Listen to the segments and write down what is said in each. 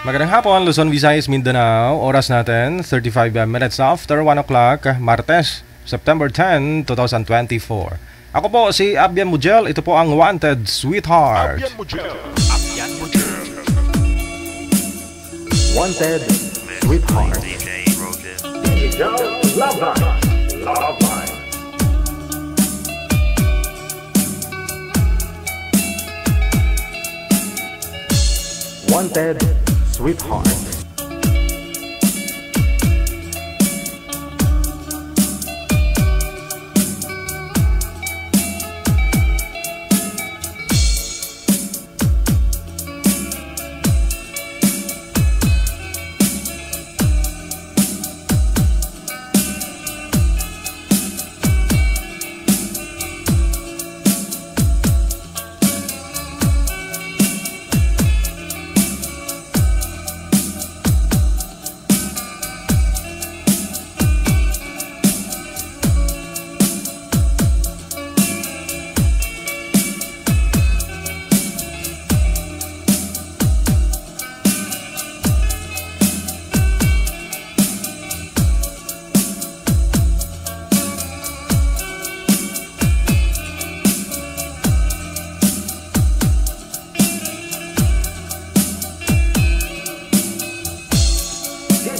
Magandang hapon, Luzon, Visayas, Mindanao. Oras natin, 35 minutes after 1 o'clock, Martes, September 10, 2024. Ako po si Abian Mujel. Ito po ang Wanted Sweetheart. Abian Mujel. Abian Mujel. Wanted Sweetheart. Digital Love Line. Love Line. Wanted Sweetheart.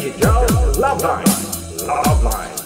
Digital Love Line. Love Line.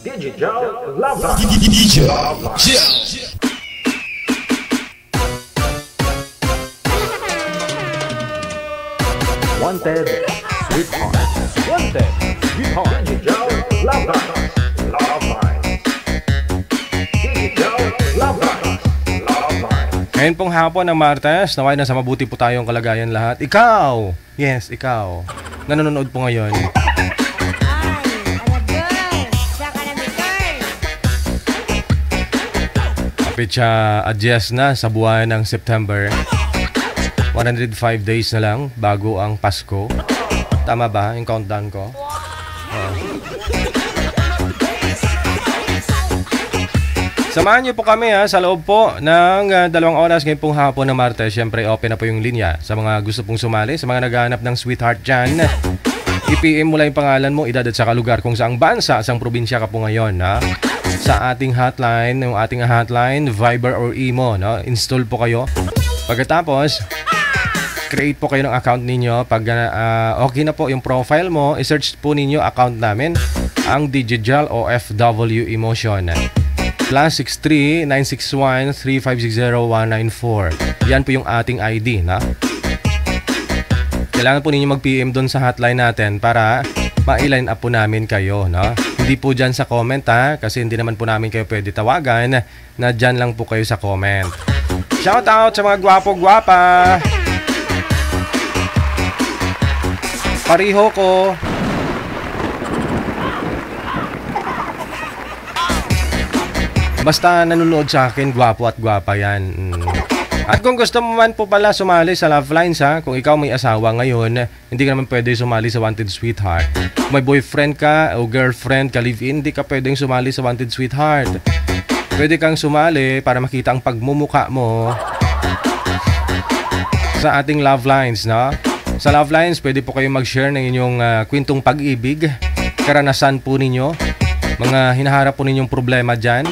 Digital Love Line. Love Line. Wanted Sweetheart. Wanted Sweetheart. Digital Love Line. Love Line. Digital Love Line. Love Line. Ngayon pong hapon ng Martes, naway nasa mabuti po tayong kalagayan lahat. Ikaw! Yes, ikaw. Nanonood po ngayon. Kapit siya adjust na sa buwan ng September. 105 days na lang bago ang Pasko. Tama ba yung countdown ko? Samahan niyo po kami sa loob po ng 2 oras ngayong pong hapon ng Martes. Siyempre open na po yung linya sa mga gusto pong sumali, sa mga naghahanap ng sweetheart dyan. I-PM mo lang yung pangalan mo, edad at saka lugar kung saang bansa, saang probinsya ka po ngayon. Sa ating hotline, yung ating hotline, Viber or Imo, install po kayo. Pagkatapos, create po kayo ng account ninyo. Pag okay na po yung profile mo, i-search po ninyo account namin, ang Digital OFW Emotion. +63 961 3560 194. Yan po yung ating ID, na? Kailangan po ninyo mag-PM doon sa hotline natin para ma-line up po namin kayo, no? Hindi po dyan sa comment, ha? Kasi hindi naman po namin kayo pwede tawagan, na dyan lang po kayo sa comment. Shout out sa mga gwapo-gwapa! Pariho ko. Basta nanonood sa akin, gwapo at gwapa yan. At kung gusto mo man po pala sumali sa Love Lines, ha, kung ikaw may asawa ngayon, hindi ka naman pwede sumali sa Wanted Sweetheart. Kung may boyfriend ka o girlfriend ka live-in, hindi ka pwedeng sumali sa Wanted Sweetheart. Pwede kang sumali para makita ang pagmumuka mo sa ating Love Lines, no? Sa Love Lines, pwede po kayong mag-share ng inyong kwentong pag-ibig, karanasan po ninyo, mga hinaharap po ninyong problema dyan.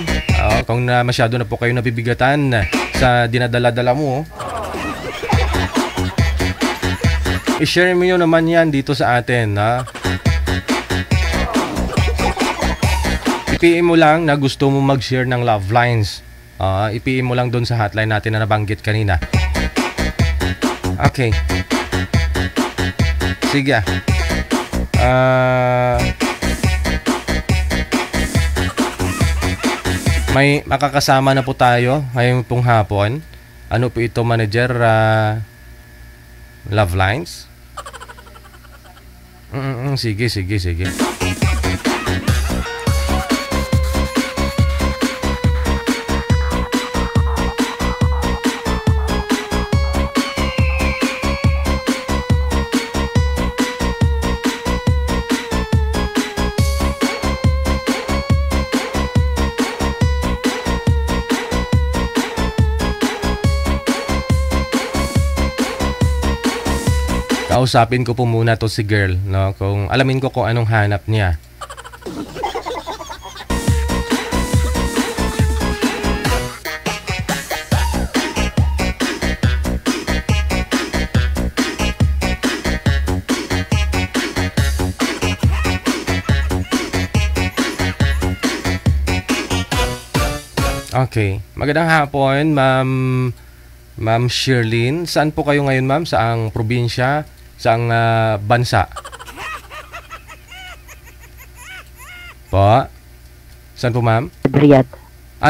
Kung masyado na po kayo nabibigatan sa dinadala-dala mo, i-share mo nyo naman yan dito sa atin, ha? I-PM mo lang na gusto mo mag-share ng Love Lines. I-PM mo lang doon sa hotline natin na nabanggit kanina. Okay. Sige. May makakasama na po tayo ngayong pong hapon. Ano po ito, manager? Love Lines? Sige. Kausapin ko po muna to si girl, no? Kung alamin ko kung anong hanap niya. Okay. Magandang hapon, Ma'am Shirlene. Saan po kayo ngayon, ma'am? Saang probinsya? Saang bansa? Po? Saan po, ma'am? Riyadh.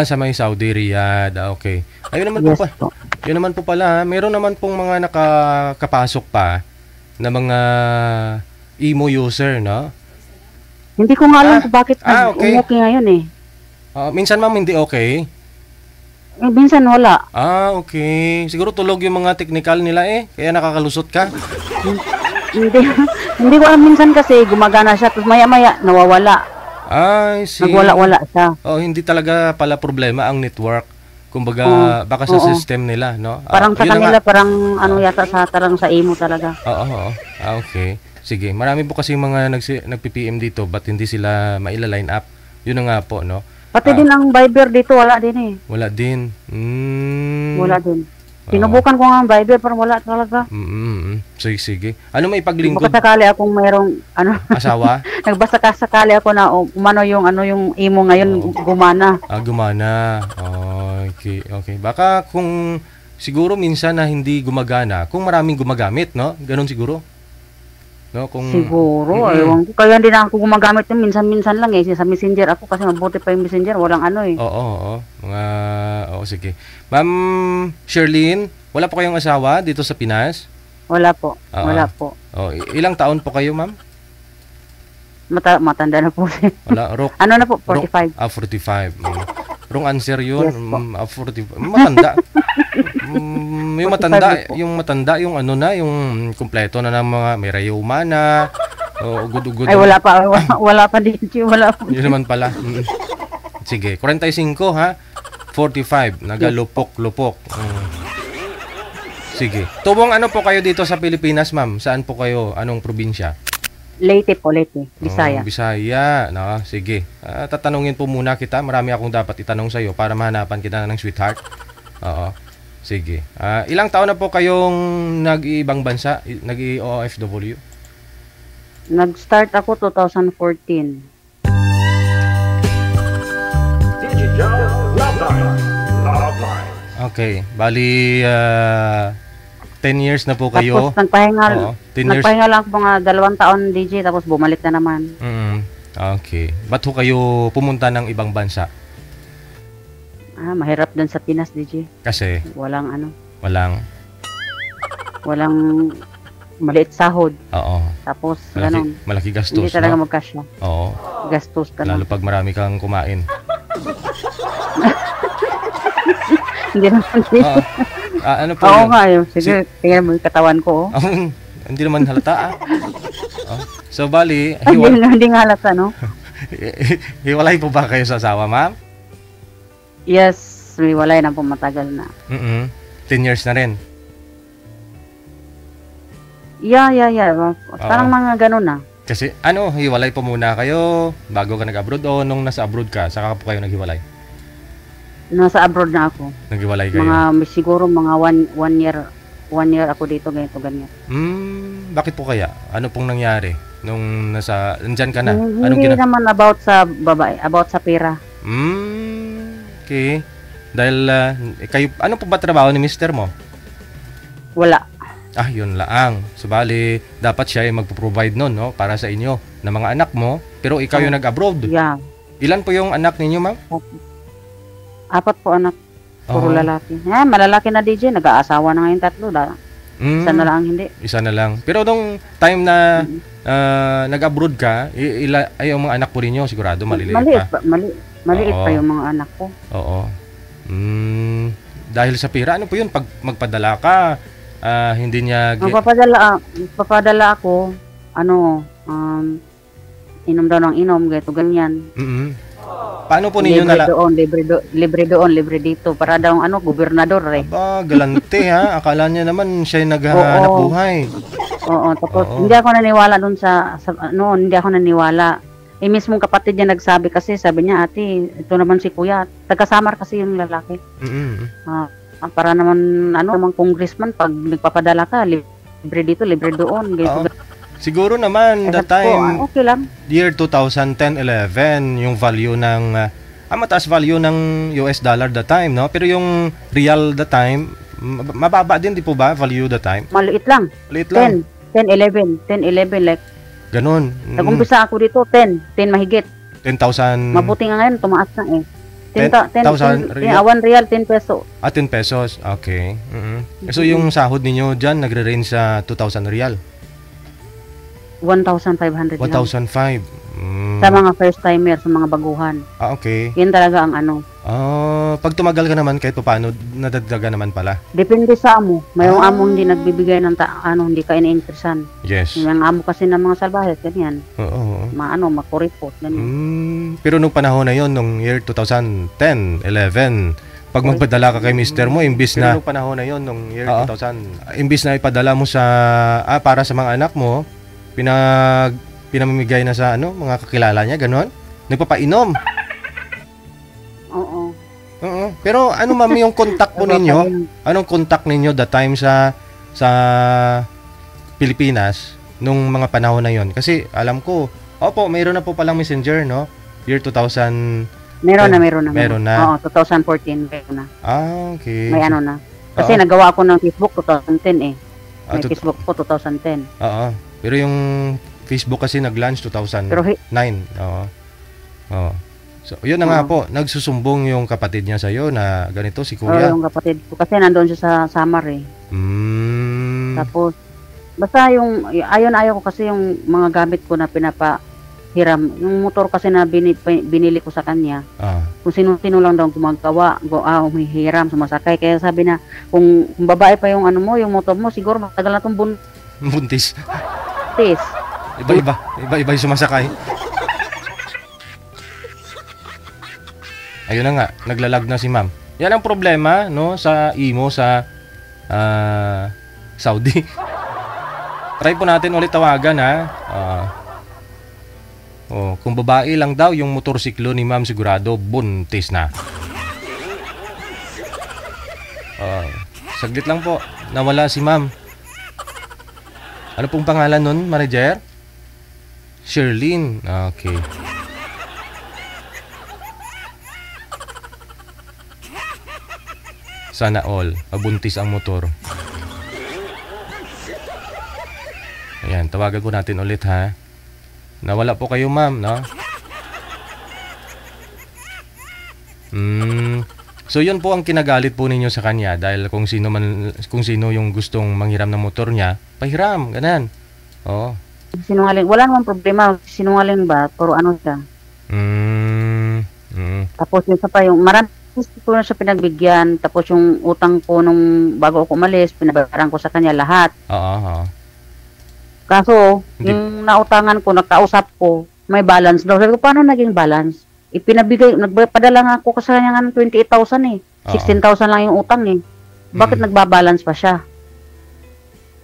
Sa may Saudi, Riyadh. Okay. Ayun naman Yes po pa. po. Yun naman po pala. Meron naman pong mga nakakapasok pa na mga emo user, no? Hindi ko nga alam kung bakit okay. okay ngayon eh. Minsan, ma'am, hindi okay. Minsan wala. Okay. Siguro tulog yung mga technical nila kaya nakakalusot ka. Hindi ko alam, minsan kasi gumagana siya tapos maya-maya nawawala. See. Nagwala-wala siya. Hindi talaga pala problema ang network. Kumbaga, baka sa system nila, no? Parang sa kanila, parang yata sa imo talaga. Oo. Okay. Sige. Marami po kasi mga nagpi-PM dito, but hindi sila maila-line up. Yun na nga po, no? Pati din ang Viber dito, wala din eh. Wala din. Wala din. Sinubukan ko nga ang Viber, pero wala talaga. Sige. Ano may paglingkod? Nagbasakali akong mayroong, asawa? Nagbasakali ako na, umano yung imo ngayon, gumana. Gumana. Okay. Baka kung, siguro minsan na hindi gumagana, kung maraming gumagamit, no? Ganon siguro. No, siguro, ewan ko. Kaya hindi na ako gumagamit yung minsan-minsan lang sa Messenger ako kasi mabuti pa yung Messenger, walang Oo. Sige. Ma'am Shirlene, wala po kayong asawa dito sa Pinas? Wala po. Wala po. Ilang taon po kayo, ma'am? Matanda na po. Wala, ano na po, 45. 45. Wrong answer yun. Yes, 45. Matanda. Yung matanda, yung yung kumpleto na ng mga may rayuma na. Ugod-ugod. Ay, wala pa din. Wala pa. Yun naman pala. Sige, 45 ha. 45, nagalupok-lupok. Sige. Tubong ano po kayo dito sa Pilipinas, ma'am? Saan po kayo? Anong probinsya? Leyte, Bisaya. Bisaya. No, sige. Tatanungin po muna kita. Marami akong dapat itanong sa'yo para mahanapan kita ng sweetheart. Oo. Sige. Ilang taon na po kayong nag-iibang bansa? Nag-OFW? Nag-start ako 2014. Digital Okay. Bali, 10 years na po kayo. Tapos nagpahinga, Oo, 10 years. nagpahinga lang po mga 2 taon DJ, tapos bumalik na naman. Okay. Ba't ho kayo pumunta ng ibang bansa? Mahirap dun sa Pinas DJ. Kasi Walang walang, maliit sahod. oo, Tapos ganun. malaki gastos, Hindi talaga no? magkasya. Oo, Gastos lalo talaga. pag marami kang kumain. Hindi naman. Oo. Ano po Oo yun? nga yun. Sige, tingnan mo yung katawan ko. Oh. Hindi naman halata, Oh. So, bali, Hindi nga halata, no? hiwalay po ba kayo sa asawa, ma'am? Yes, may walay na po matagal na. 10 years na rin. Yeah. Parang mga ganun na. Kasi, hiwalay po muna kayo bago ka nag-abroad o nung nasa abroad ka, saka po kayo naghiwalay? Nasa abroad na ako. Naghiwalay kayo? Siguro mga one year ako dito, ganito, ganyan. Bakit po kaya? Ano pong nangyari nung nandyan ka na? Hindi naman about sa babae, about sa pera. Okay. Dahil, kayo, ano po ba trabaho ni mister mo? Wala. Yun laang. So, bali, dapat siya ay magpo-provide nun, no? Para sa inyo, na mga anak mo. Pero ikaw yung nag-abroad. Yeah. Ilan po yung anak ninyo, ma'am? 4 po anak. Puro lalaki. Malalaki na DJ. Nag-aasawa na ngayon 3. Isa na lang hindi. Isa na lang. Pero nung time na nag-abroad ka, ay yung mga anak po ninyo, sigurado maliliit pa. Maliit pa yung mga anak ko. Oo. Dahil sa pera, ano po yun? Pag magpadala ka, hindi niya... Magpapadala ako, inom daw ng inom, ganito, ganyan. Paano po ninyo libre doon, libre dito. Para daw gobernador eh. Galante ha. Akala niya naman siya yung naghahanap buhay. Oo, tapos hindi ako naniwala doon hindi ako naniwala. Mismong kapatid niya nagsabi kasi, sabi niya, ate, ito naman si kuya. Taga-Samar kasi yung lalaki. Para naman, naman congressman, pag nagpapadala ka, libre dito, libre doon. Siguro naman, that time, okay lang. year 2010-11, yung value ng, mataas value ng US dollar that time, no? Pero yung real that time, mababa din, di po ba, value that time? Maliit lang. Maliit lang. 10-11, like. Ganun. Nag-umpisa ako dito, 10 mahigit. 10,000. Mabuti nga ngayon, tumaas na eh. 10,000 1 real, 10 peso. 10 pesos, okay. So yung sahod ninyo dyan, nagre-range sa 2,000 real? 1,500 lang. 1,500. Sa mga first timer, sa mga baguhan. Okay. Yan talaga ang pag tumagal ka naman, kahit paano, nadagdagan naman pala. Depende sa amo. Mayroong amo hindi nagbibigay ng hindi ka ina-interesan. Yes. Yung amo kasi ng mga salbahes, ganyan. Oo. Makuripot, ganyan. Pero nung panahon na yon, nung year 2010, 11, pag magpadala ka kay mister mo, imbis na... Pero nung panahon na yon, nung year 2000, imbis na ipadala mo sa... para sa mga anak mo, pinamimigay na sa mga kakilala niya, ganon? Nagpapainom. Oo. Pero ma'am, yung contact po ninyo? Anong contact ninyo that time sa Pilipinas nung mga panahon na yon? Kasi alam ko, mayroon na po palang messenger, no? Year 2000. Meron na. Oo, 2014 meron na. Okay. May na. Kasi nagawa ako ng Facebook 2010 eh. May Facebook po 2010. Oo. Pero yung Facebook kasi nag-launch 2009. Oo. So, yun na nga po. Nagsusumbong yung kapatid niya sa'yo na ganito, si kuya. Yung kapatid ko. Kasi nandoon siya sa Samar eh. Tapos, basta ayaw ko kasi yung mga gamit ko na pinapahiram. Yung motor kasi na binili ko sa kanya. Kung sino-sino lang daw gumagawa, humihiram, sumasakay. Kaya sabi na, kung babae pa yung yung motor mo, siguro matagal na itong buntis. Iba-iba yung sumasakay. Ayun na nga, naglalag na si ma'am. Yan ang problema, no, sa imo sa Saudi. Try po natin ulit tawagan, ha. Kung babae lang daw yung motorsiklo ni ma'am, sigurado buntis na. Saglit lang po, nawala si ma'am. Ano pong pangalan nun, manager? Sherlyn. Okay. Sana all. Mabuntis ang motor. Ayan, tawagan po natin ulit ha. Nawala po kayo ma'am, no? So yun po ang kinagalit po ninyo sa kanya dahil kung sino yung gustong manghiram ng motor niya, pahiram, ganun. Oo. Sinungaling. Wala namang problema. Sinungaling ba? Pero ano siya. Tapos yung sa pa yung marami ko na siya pinagbigyan. Tapos yung utang ko nung bago ako umalis, pinabayaran ko sa kanya lahat. Oo. Kaso, yung nautangan ko, nagkausap ko, may balance daw. Sabi ko, paano naging balance? Nagpadala nga ako sa kanya ng 28,000 eh. 16,000 lang yung utang eh. Bakit nagbabalance pa siya?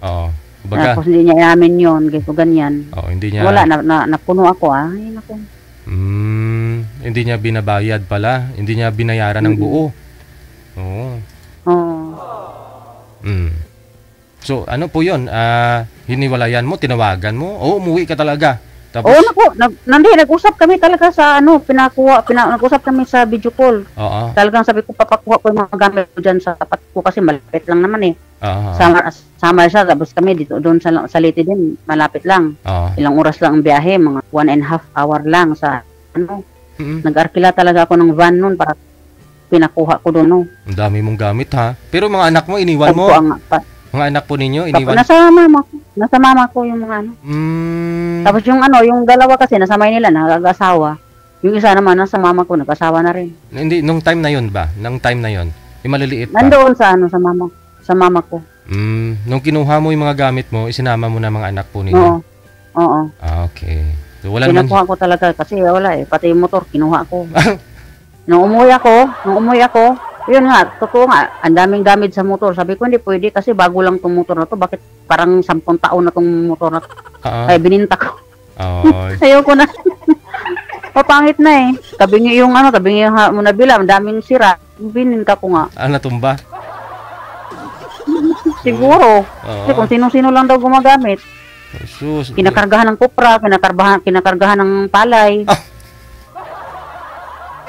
Oo. Baga, tapos hindi niya inamin yun, ganyan. Oo, hindi niya... Wala, napuno ako Ay, naku. Hindi niya binabayad pala. Hindi niya binayaran ng buo. Oo. So, ano po yun? Hiniwalayan mo, tinawagan mo? O, umuwi ka talaga? Tapos... Oo, naku. Nag-usap kami talaga sa nag-usap kami sa video call. Oo. Talagang sabi ko, papakuha ko yung mga gamit ko dyan sa tapat ko kasi malapit lang naman eh. Oo. Sama siya, tapos kami dito, doon sa Leyte din, malapit lang. Oo. Ilang oras lang ang biyahe, mga 1.5 hour lang sa Nag-arkila talaga ako ng van noon para pinakuha ko doon. No? Ang dami mong gamit ha. Pero mga anak mo, iniwan mo? Mga anak po ninyo, iniwan? Nasa mama ko yung mga ano. Tapos yung dalawa kasi nasa Maynila na nag-asawa. Yung isa naman nasa mama ko, nag-asawa na rin. Hindi, nung time na yon ba? Nung time na yon, yung maliliit pa? Nandoon sa mama ko. Nung kinuha mo yung mga gamit mo, isinama mo na mga anak po ninyo? Oo. Okay. So, wala Pinakuha ko talaga kasi wala eh. Pati yung motor, kinuha ko. Nung umuwi ako, yun nga, totoo nga, ang daming gamit sa motor. Sabi ko, hindi pwede kasi bago lang tong motor na to. Bakit parang 10 taon na tong motor na to? Ay, bininta ko. Ayoko na. Papangit na eh. Tabingi yung mo nabila, ang daming sira. Bininta ko nga. Natumba? Siguro. Kasi kung sino-sino lang daw gumagamit. Kinakargahan ng kupra, kinakargahan ng palay.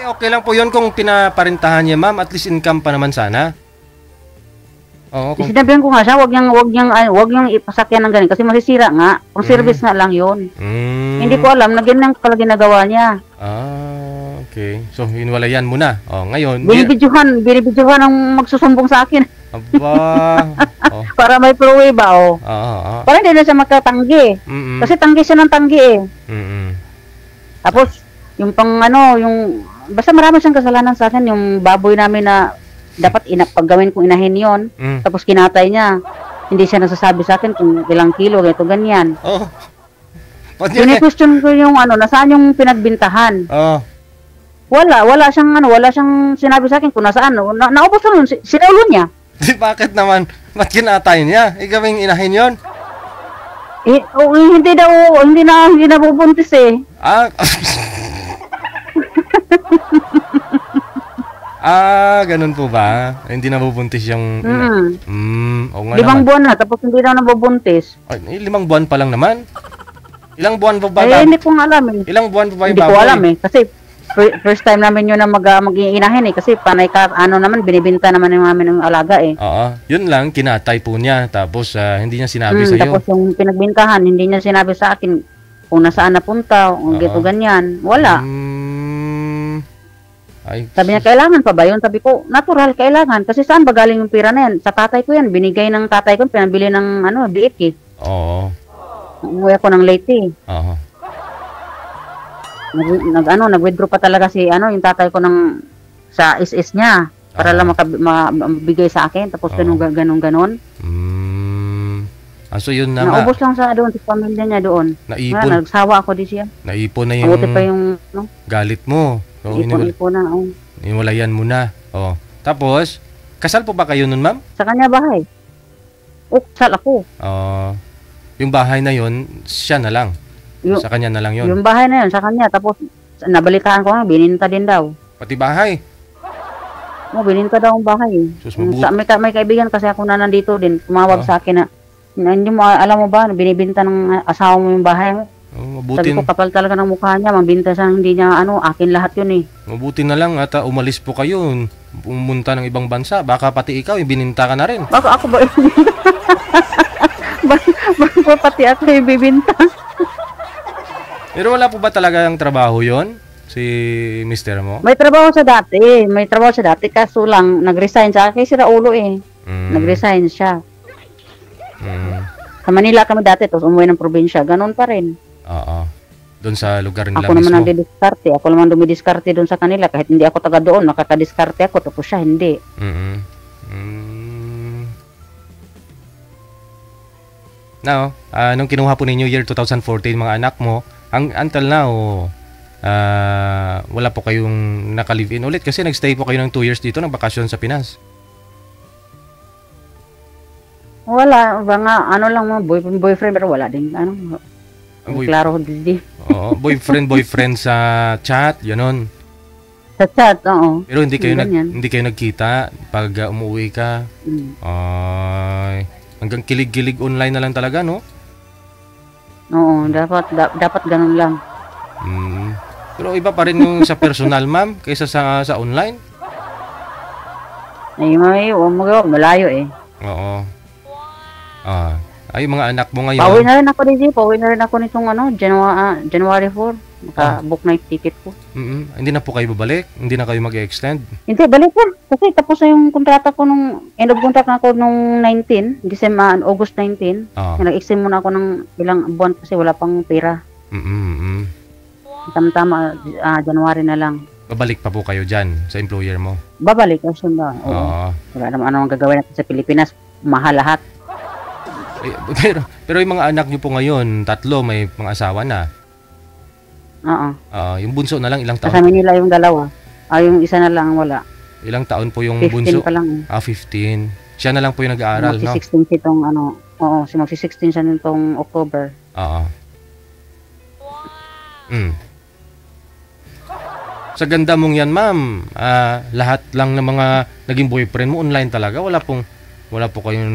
Okay lang po yun kung pinaparintahan niya, ma'am. At least income pa naman sana. Oo. Sinabihan ko nga siya, wag niyang ipasakyan ng ganun kasi masisira nga. Kung service nga lang yun. Hindi ko alam na ganun pala ginagawa niya. Okay. So, hinwalayan mo na. Ngayon... Binibidyohan ang magsusumbong sa akin. Aba. Para may pruweba ba, Para hindi na siya magkatanggi. Kasi tanggi siya ng tanggi eh. Tapos, yung basta marami siyang kasalanan sa akin, yung baboy namin na dapat paggawin kong inahin yon. Tapos kinatay niya. Hindi siya nasasabi sa akin kung ilang kilo, ganyan. Question ko yung nasaan yung pinagbintahan. Wala siyang sinabi sa akin kung nasaan. Naubos na nun, sinaulo niya. Bakit naman? Ba't kinatay niya? Igawing inahin yon? Hindi na bubuntis eh. Ganun po ba? Hindi nabubuntis yung... Oo nga 5 buwan na, tapos hindi na nabubuntis. 5 buwan pa lang naman. Ilang buwan pa ba? Hindi ko alam eh. Ilang buwan pa ba? Hindi ko alam eh. Kasi first time namin yun na mag-iinahin eh. Kasi panay naman, binibinta naman yung namin ng alaga eh. Oo. Yun lang, kinatay po niya. Tapos hindi niya sinabi sa'yo. Tapos yung pinagbintahan, hindi niya sinabi sa akin kung nasaan napunta, kung gito ganyan. Wala. Sabi niya, kailangan pa ba yun? Sabi ko, natural, kailangan. Kasi saan ba galing yung pira na yan? Sa tatay ko yan. Binigay ng tatay ko, pinabili ng biik eh. Oo. Umuwi ako ng Leyte. Oo. Nag-withdraw pa talaga yung tatay ko sa SS niya para lang mabigay sa akin. Tapos ganun. So yun na naubos lang doon sa pamilya niya doon. Naipon. Nagsawa ako di siya. Naipon na yung pa yung galit mo. So, ipon na. Iniwalayan mo na. Tapos, kasal po ba kayo nun, ma'am? Sa kanya bahay. Kasal ako. Yung bahay na yun, siya na lang. Sa kanya na lang yun. Yung bahay na yun, sa kanya. Tapos, nabalitaan ko nga, bininta din daw. Pati bahay? Bininta daw ang bahay. May kaibigan kasi ako na nandito din. Tumawag sa akin na, hindi mo, alam mo ba, binibinta ng asawa mo yung bahay mo? Mabuti, Sabi ko, kapal talaga ng mukha niya. Mambinta siya, hindi niya, akin lahat yun eh. mabuti na lang at umalis po kayo. Pumunta ng ibang bansa. Baka pati ikaw, bininta ka na rin. Baka ako ba Baka pati ako ibibinta. Pero wala po ba talaga ang trabaho yon si mister mo? May trabaho siya dati. Kaso lang, nag-resign siya. Kaya sira ulo eh. Nag-resign siya. Sa Manila kami dati, tapos umuwi ng probinsya. Ganon pa rin. Oo. Doon sa lugar nila Ako naman mismo. ang didiskarte. Ako naman dumidiskarte doon sa kanila. Kahit hindi ako taga doon, nakakadiskarte ako. Tapos siya, hindi. Now, nung kinuha po ninyo year 2014 mga anak mo, until now, wala po kayong naka-live-in ulit kasi nagstay po kayo ng 2 years dito ng bakasyon sa Pinas. Wala, mga lang mo, boyfriend, pero wala din, klaro, hindi. Oo, boyfriend sa chat, yun. Sa chat, oo. Pero hindi kayo Ganyan. hindi kayo nagkita pag umuwi ka. Ay, hanggang kilig-kilig online na lang talaga, no? Oo, dapat ganun lang. Pero iba pa rin yung sa personal, ma'am, kaysa sa online. Ay, malayo eh. Oo. Ay, mga anak mo ngayon. Pauwi na rin ako, DJ. Pauwi na rin ako nitong January 4. Naka-book na yung ticket ko. Hindi na po kayo babalik? Hindi na kayo mag-extend? Hindi, balik na. Kasi tapos na yung kontrata ko end of contract na ako nung 19, August 19. Nag-extend muna ako ng ilang buwan kasi wala pang pera. Tama-tama, January na lang. Babalik pa po kayo dyan sa employer mo? Babalik, kasi na. Oo. Wala naman anong gagawin natin sa Pilipinas. Mahal lahat. Pero yung mga anak nyo po ngayon, 3 may mga asawa na. Oo. Yung bunso na lang, ilang taon? Kasama nila yung dalawa. Yung isa na lang wala. Ilang taon po yung 15 bunso? pa lang. 15. Siya na lang po yung nag-aaral, no? Magsi-16 sitong oo, magsi-16 siya nitong October. Oo. Sa ganda mong yan, ma'am, lahat lang ng mga naging boyfriend mo online talaga? Wala po kayong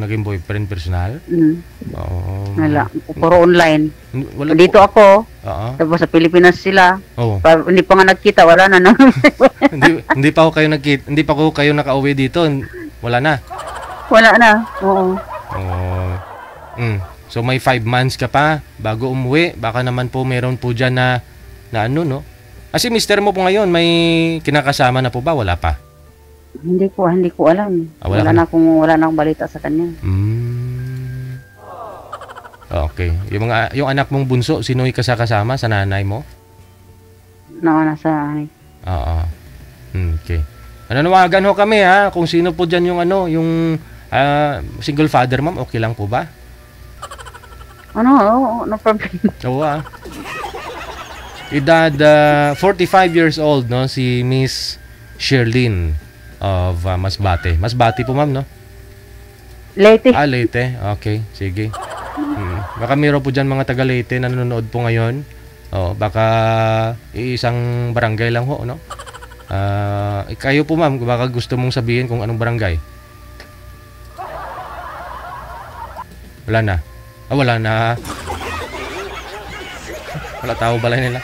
naging boyfriend personal? Oo. Wala. Puro online. Wala Dito po. ako. Oo. Tapos sa Pilipinas sila. Oo. Hindi pa nga nagkita, wala na. hindi pa ko kayo nakauwi dito. Wala na. Wala na. Oo. So may 5 months ka pa bago umuwi. Baka naman po meron po dyan na no? Kasi mister mo po ngayon, may kinakasama na po ba? Wala pa? Hindi ko alam. Wala na akong balita sa kanya. Okay. Yung anak mong bunso, sino yung kasama sa nanay mo? Nasa Oo. Okay. Nanawagan ho kami ha, kung sino po dyan yung single father, ma'am, okay lang po ba? No problem. Oo Edad 45 years old, no, si Miss Sherlyn of Masbate. Masbate po, ma'am, no? Leyte. Leyte. Okay, sige. Baka meron po dyan mga taga Leyte na nanonood po ngayon. Baka isang barangay lang ho, no? Kayo po, ma'am, baka gusto mong sabihin kung anong barangay? Wala na. Wala na. Wala tao balay nila.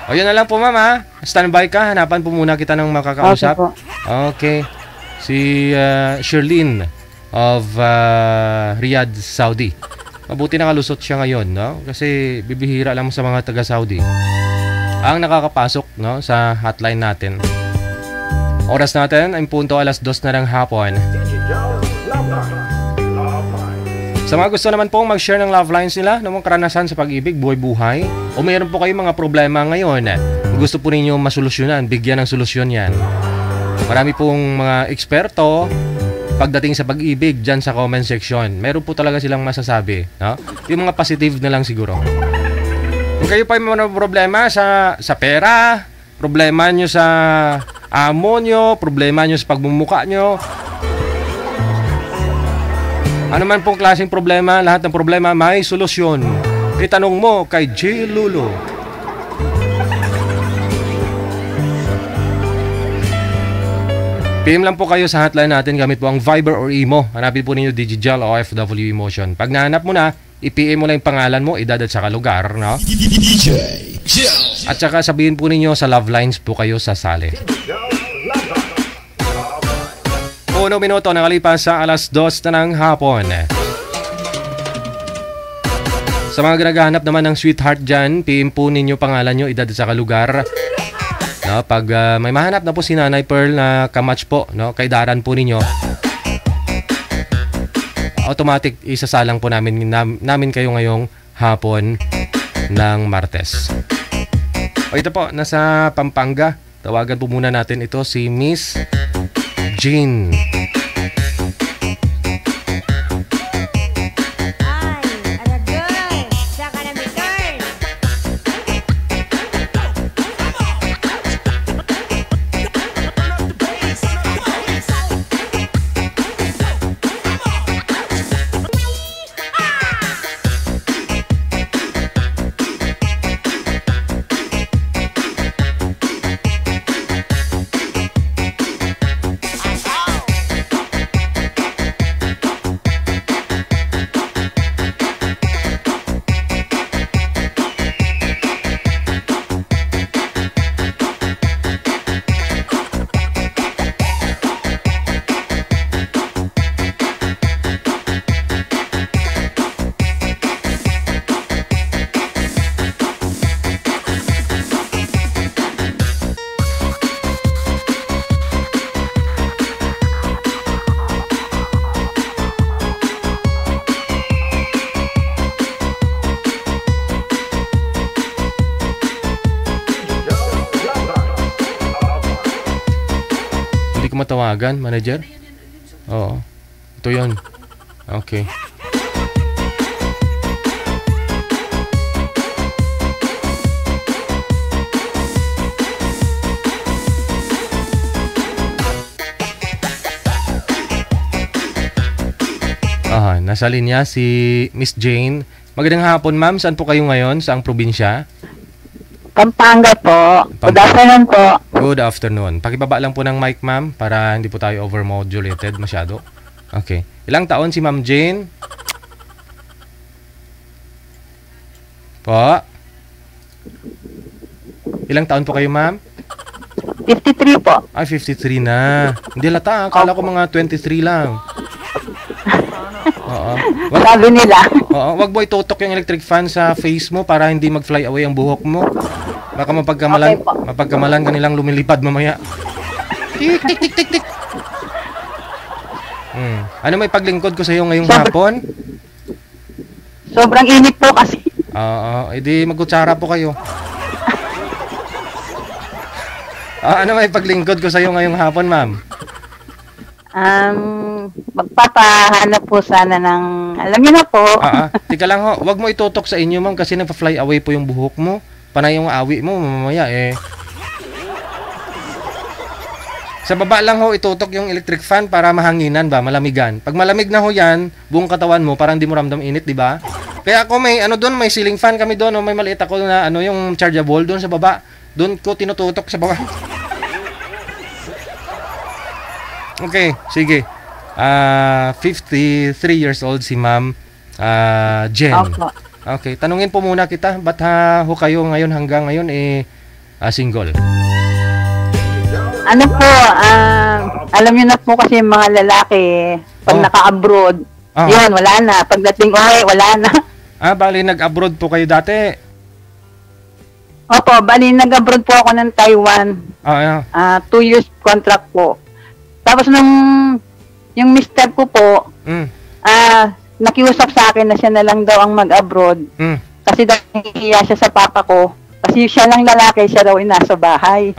Yun na lang po, ma'am, ha? Standby ka. Hanapan po muna kita ng makakausap. Okay. Si Sherlyn of Riyadh, Saudi. Mabuti nakalusot siya ngayon, no? Kasi bibihira lang sa mga taga-Saudi ang nakakapasok, no, sa hotline natin. Oras natin ay punto 2:00 na ng hapon. Sa mga gusto naman pong mag-share ng love lines nila, ng mga karanasan sa pag-ibig, buhay-buhay, o mayroon po kayong mga problema ngayon, gusto po ninyo masolusyonan, bigyan ng solusyon yan. Marami pong mga eksperto pagdating sa pag-ibig dyan sa comment section. Meron po talaga silang masasabi, no? Yung mga positive na lang siguro. Kung kayo pa may mga problema sa pera, problema nyo sa amo nyo, problema nyo sa pagmumuka nyo, ano man pong klaseng problema, lahat ng problema may solusyon. Itanong mo kay J. Lulo. PM lang po kayo sa hotline natin gamit po ang Viber or Imo. Hanapin po ninyo Digital OFW Emotion. Pag nahanap mo na, i-PM mo lang yung pangalan mo, edad at saka lugar, no? At saka sabihin po ninyo sa Love Lines po kayo sasali. 1 minuto nakalipas sa alas 2 na ng hapon. Sa mga naghahanap naman ng sweetheart dyan, PM po ninyo pangalan nyo, edad at saka lugar. No, pag may mahanap na po si Nanay Pearl na kamatch po, no, kay Daran po ninyo, automatic isasalang po namin kayo ngayong hapon ng Martes. O ito po, nasa Pampanga. Tawagan po muna natin ito si Miss Jane. Matawagan, manager? Oo. Ito yun. Okay. Aha, nasa linya si Miss Jane. Magandang hapon, ma'am. Saan po kayo ngayon? Saang probinsya? Pampanga po. Good afternoon po. Good afternoon. Pakibaba lang po ng mic, ma'am, para hindi po tayo overmodulated masyado. Okay. Ilang taon si Ma'am Jane? Po? Ilang taon po kayo, ma'am? 53 po. Ay, 53 na. Hindi lata. Akala ko mga 23 lang. Oo. Sabi nila. Oo. Wag mo itutok yung electric fan sa face mo para hindi mag-fly away ang buhok mo. Baka mapagkamalan, Okay, mapagkamalan kanilang lumilipad mamaya. Tik, tik, tik, tik, tik. Ano may paglingkod ko sa iyo ngayong hapon? Sobrang init po kasi. Oo, edi magkutsara po kayo. Ano may paglingkod ko sa iyo ngayong hapon, ma'am? Magpapahanap po sana ng, alam niyo na po. Tika lang ho, wag mo itutok sa inyo, ma'am, kasi nagpa-fly away po yung buhok mo. Panay yung awi mo, mamaya Sa baba lang ho, itutok yung electric fan para mahanginan ba, malamigan. Pag malamig na ho yan, buong katawan mo, parang hindi mo ramdam init, di ba? Kaya ako may, may ceiling fan kami doon, may maliit ako na, yung chargeable doon sa baba. Doon ko tinututok sa baba. Okay, sige. 53 years old si Ma'am Jen. Okay, tanungin po muna kita, ba't ho kayo ngayon hanggang ngayon single? Ano po, alam niyo na po kasi mga lalaki, pag naka-abroad, yun, wala na. Pagdating wala na. Bali, nag-abroad po kayo dati? Opo, bali, nag-abroad po ako ng Taiwan. 2 years contract po. Tapos yung mister ko po, nakiusap sa akin na siya na lang daw ang mag-abroad. Kasi daw nahihiya siya sa papa ko. Kasi siya lang lalaki, siya daw ay nasa bahay.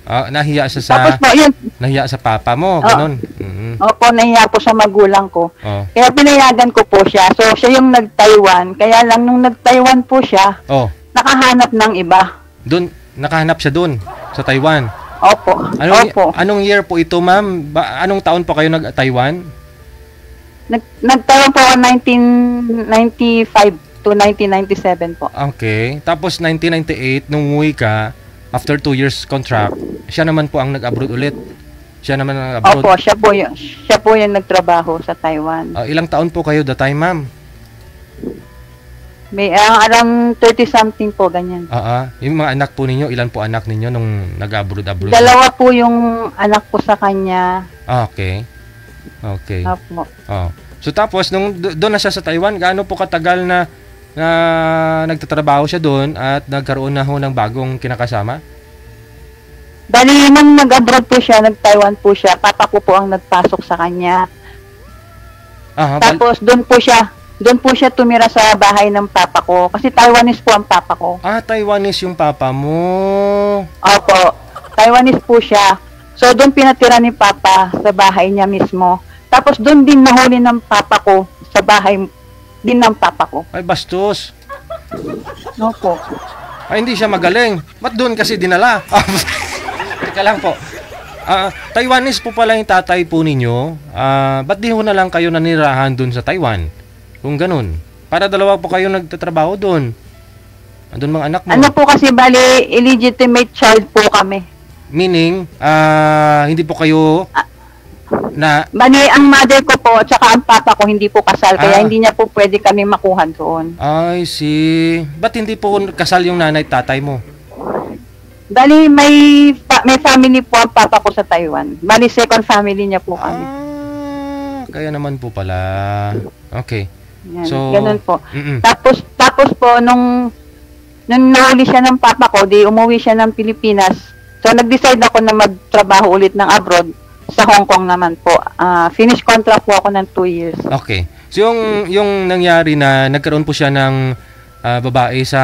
Nahiya siya sa... Tapos po, yun. Nahiya sa papa mo, ganun. Opo, nahiya po sa magulang ko. Kaya pinayagan ko po siya. So, siya yung nag-Taiwan. Kaya lang nung nag-Taiwan po siya, nakahanap ng iba. Doon, nakahanap siya doon, sa Taiwan? Opo. Anong year po ito, ma'am? Anong taon po kayo nag-Taiwan? Nag-Taiwan po ako 1995 to 1997 po. Okay. Tapos 1998, nung umuwi ka, after 2 years contract, siya naman po ang nag-abroad ulit. Siya naman ang nag-abroad. Opo, siya po yung nagtrabaho sa Taiwan. Ilang taon po kayo that time, ma'am? May around 30-something po, ganyan. Yung mga anak po ninyo, ilan po anak ninyo nung nag-abroad? Dalawa po yung anak ko sa kanya. Okay. Opo. So tapos, nung doon na siya sa Taiwan, gaano po katagal na nagtatrabaho siya doon at nagkaroon na ho ng bagong kinakasama? Bali, nung nag-abroad po siya, nag-Taiwan po siya, papa ko po ang nagpasok sa kanya. Tapos doon po siya tumira sa bahay ng papa ko. Kasi Taiwanese po ang papa ko. Taiwanese yung papa mo. Opo. Taiwanese po siya. So, doon pinatira ni papa sa bahay niya mismo. Tapos, doon din nahuli ng papa ko sa bahay din ng papa ko. Ay, bastos. Opo. Hindi siya magaling. Ba't doon kasi dinala? Teka lang po. Taiwanese po pala yung tatay po ninyo. Ba't di ho na lang kayo nanirahan doon sa Taiwan? Kung ganun. Para dalawa po kayo nagtatrabaho doon. Andun mga anak mo. Ano po kasi bali, illegitimate child po kami. Meaning, hindi po kayo Bali, ang mother ko po at saka ang papa ko hindi po kasal. Kaya hindi niya po pwede kami makuha doon. I see. Ba't hindi po kasal yung nanay at tatay mo? Bali, may family po ang papa ko sa Taiwan. Bali, second family niya po kami. Kaya naman po pala. Okay. Yan, so, ganun po. Tapos po, nung nahuli siya ng papa ko, di umuwi siya ng Pilipinas. So, nag-decide ako na magtrabaho ulit ng abroad sa Hong Kong naman po. Finish contract po ako ng 2 years. Okay. So, yung nangyari na nagkaroon po siya ng babae sa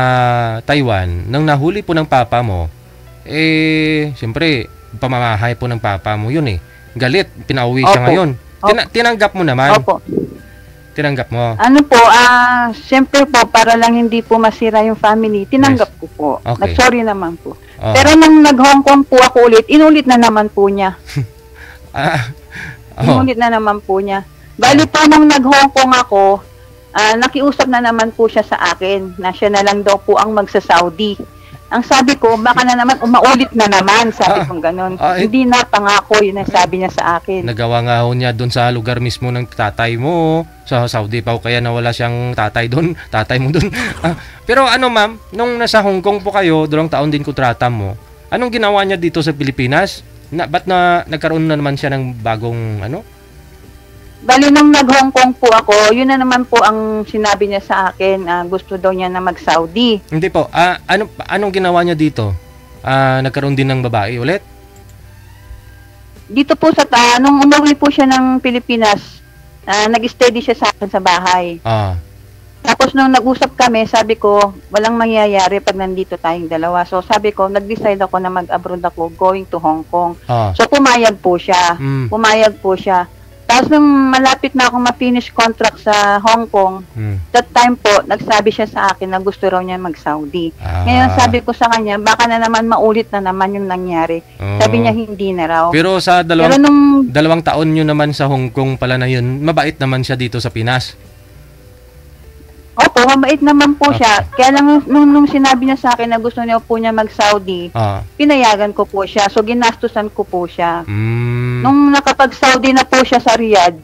Taiwan, nang nahuli po ng papa mo, siyempre, pamamahay po ng papa mo yun Galit, pinauwi siya ngayon. Tinanggap mo naman? Opo. Tinanggap mo? Ano po, siyempre po, para lang hindi po masira yung family, tinanggap ko po. Okay. Nag-sorry naman po. Pero nung nag-Hong Kong po ako ulit, inulit na naman po niya. Inulit na naman po niya. Bali po nung nag-Hong Kong ako, nakiusap na naman po siya sa akin na siya na lang daw po ang magsa-Saudi. Ang sabi ko, baka na naman umaulit na naman, sabi kong ganun. Hindi na, pangako, yun ang sabi niya sa akin. Nagawa nga ho niya doon sa lugar mismo ng tatay mo, sa Saudi pa, kaya nawala siyang tatay doon, tatay mo doon. Pero ano ma'am, nung nasa Hong Kong po kayo, 2 taon din kontrata mo, anong ginawa niya dito sa Pilipinas? Ba't nagkaroon na naman siya ng bagong Bali, nung nag-Hong Kong po ako, yun na naman po ang sinabi niya sa akin, gusto daw niya na mag-Saudi. Hindi po. Anong ginawa niya dito? Nagkaroon din ng babae ulit? Dito po nung umuwi po siya ng Pilipinas, nag-steady siya sa akin sa bahay. Tapos nung nag-usap kami, sabi ko, walang mangyayari pag nandito tayong dalawa. So sabi ko, nag-decide ako na mag-abroad ako, going to Hong Kong. So pumayag po siya. Pumayag po siya. Tapos nung malapit na akong ma-finish contract sa Hong Kong, that time po, nagsabi siya sa akin na gusto raw niya mag-Saudi. Ngayon sabi ko sa kanya, baka na naman maulit na naman yung nangyari. Sabi niya hindi na raw. Pero sa 2 taon nyo naman sa Hong Kong pala na yun, mabait naman siya dito sa Pinas. Opo, mabait naman po siya. Kaya lang nung sinabi niya sa akin na gusto niya po niya mag-Saudi, pinayagan ko po siya. So, ginastusan ko po siya. Nung nakapag-Saudi na po siya sa Riyadh,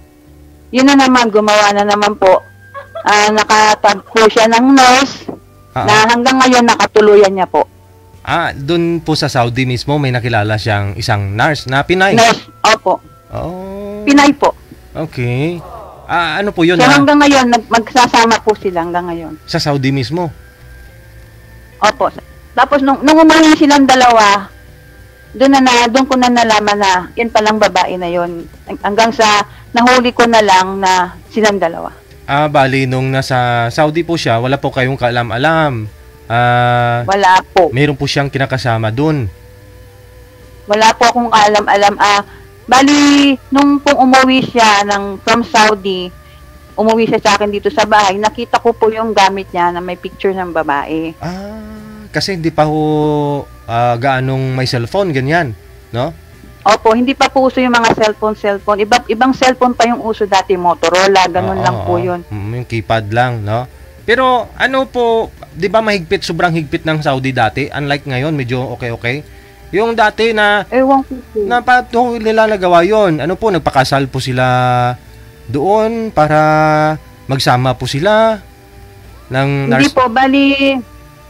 yun na naman, gumawa na naman po. Nakatag po siya ng nurse na hanggang ngayon nakatuluyan niya po. Doon po sa Saudi mismo, may nakilala siyang isang nurse na Pinay? Nurse, opo. Pinay po. Okay. Ano po yun? So hanggang ngayon, magsasama po sila hanggang ngayon. Sa Saudi mismo? Opo. Tapos nung umuwi silang dalawa, doon ko na nalaman na yun palang babae na yun. Hanggang sa nahuli ko na lang na silang dalawa. Bali, nung nasa Saudi po siya, wala po kayong kaalam-alam. Wala po. Mayroon po siyang kinakasama doon. Wala po akong kaalam-alam. Bali, nung pong umuwi siya from Saudi, umuwi siya sa akin dito sa bahay, nakita ko po yung gamit niya na may picture ng babae. Kasi hindi pa ho gaanong may cellphone, ganyan, no? Opo, hindi pa po uso yung mga cellphone. Ibang cellphone pa yung uso dati, Motorola, ganun lang po yun. Yung keypad lang, no? Pero ano po, di ba mahigpit, sobrang higpit ng Saudi dati? Unlike ngayon, medyo okay. Yung dati na ewan ko po. Na paano nila nagawa yun? Ano po, nagpakasal po sila doon para magsama po sila? Ng Hindi nurse? po, bali,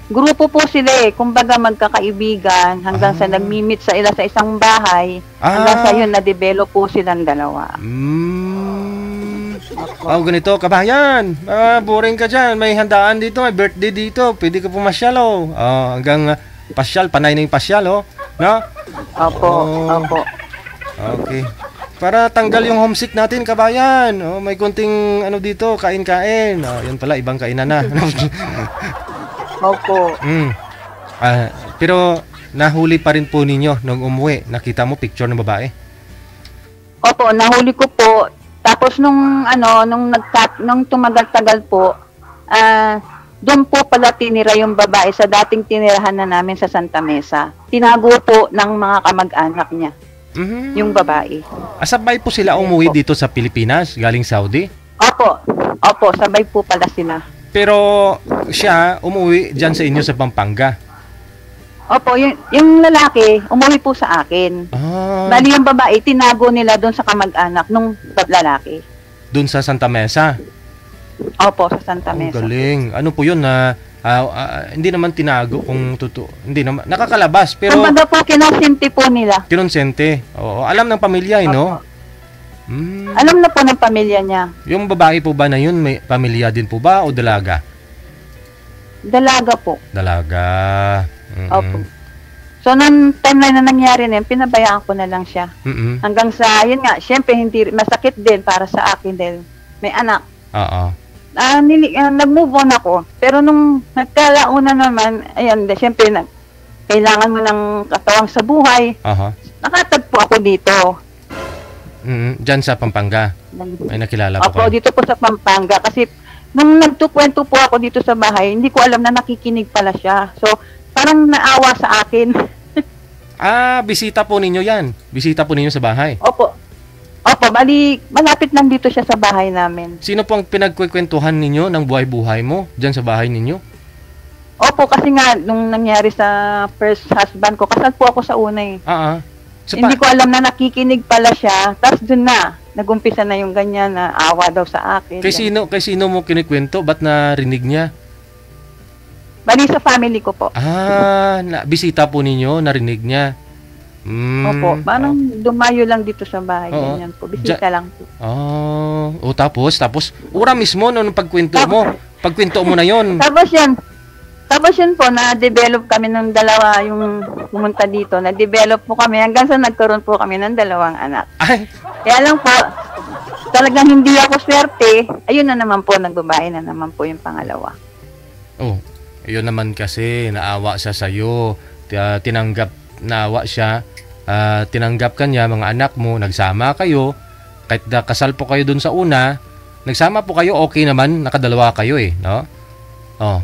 grupo po sila eh. Kumbaga magkakaibigan hanggang sa nag-meet sa isang bahay. Hanggang sa yun, na-develop po silang dalawa. Ganito, kabayan. Boring ka dyan. May handaan dito, may birthday dito. Pwede ka pumasyal, oh. Hanggang pasyal, panay na yung pasyal, oh. No? Opo, opo. Okay. Para tanggal yung homesick natin, kabayan. May kunting ano dito, kain-kain. Yan pala, ibang kainan na. Opo. Pero nahuli pa rin po ninyo nung umuwi. Nakita mo picture ng babae? Opo, nahuli ko po. Tapos nung tumagal-tagal po, doon po pala tinira yung babae sa dating tinirahan na namin sa Santa Mesa. Tinago po ng mga kamag-anak niya. Yung babae. Sabay po sila umuwi dito sa Pilipinas, galing Saudi? Opo, sabay po pala sila. Pero siya umuwi dyan sa inyo sa Pampanga? Opo, yung lalaki umuwi po sa akin. Bali yung babae, tinago nila doon sa kamag-anak nung lalaki. Doon sa Santa Mesa? Opo, sa Santa Mesa. Galing. Ano po yun na hindi naman tinago kung totoo. Hindi naman. Nakakalabas, pero... Kumbaga po, kinonsente po nila. Kinonsente. Oo, alam ng pamilya, no? Alam na po ng pamilya niya. Yung babae po ba na yun, may pamilya din po ba o dalaga? Dalaga po. Dalaga. Opo. So, nung timeline na nangyari na yun, pinabayaan ko na lang siya. Hanggang sa, yun nga, syempre, hindi, masakit din para sa akin dahil may anak. Oo. Nag-move on ako. Pero nung nagkalauna naman, ayan, syempre, kailangan mo ng katawang sa buhay. Nakatagpo ako dito. Diyan sa Pampanga? May nakilala po kayo? Opo, dito po sa Pampanga. Kasi, nung nagtukwento po ako dito sa bahay, hindi ko alam na nakikinig pala siya. So, parang naawa sa akin. Bisita po ninyo yan? Bisita po ninyo sa bahay? Opo, bali, malapit lang dito siya sa bahay namin. Sino po ang pinagkukwentuhan ninyo ng buhay-buhay mo dyan sa bahay ninyo? Opo, kasi nga, nung nangyari sa first husband ko, kasal po ako sa una eh. Hindi ko alam na nakikinig pala siya. Tapos dun na, nag-umpisa na yung ganyan na awa daw sa akin. Kay sino mo kinikwento? Ba't narinig niya? Bali sa family ko po. Bisita po ninyo, narinig niya. Opo, parang dumayo lang dito sa bahay. Ganyan po, bisita lang po. Tapos, ura mismo nung pagkwento mo na yon. Tapos yun po, na-develop kami ng dalawa, yung pumunta dito, na-develop po kami hanggang sa nagkaroon po kami ng 2 anak. Kaya lang po, talagang hindi ako swerte, ayun na naman po, nagbabae na naman po yung pangalawa. Yun naman kasi, naawa siya sa'yo, naawa siya, tinanggap ka niya, mga anak mo, nagsama kayo, kahit kasal po kayo dun sa una, nagsama po kayo, okay naman, nakadalawa kayo no?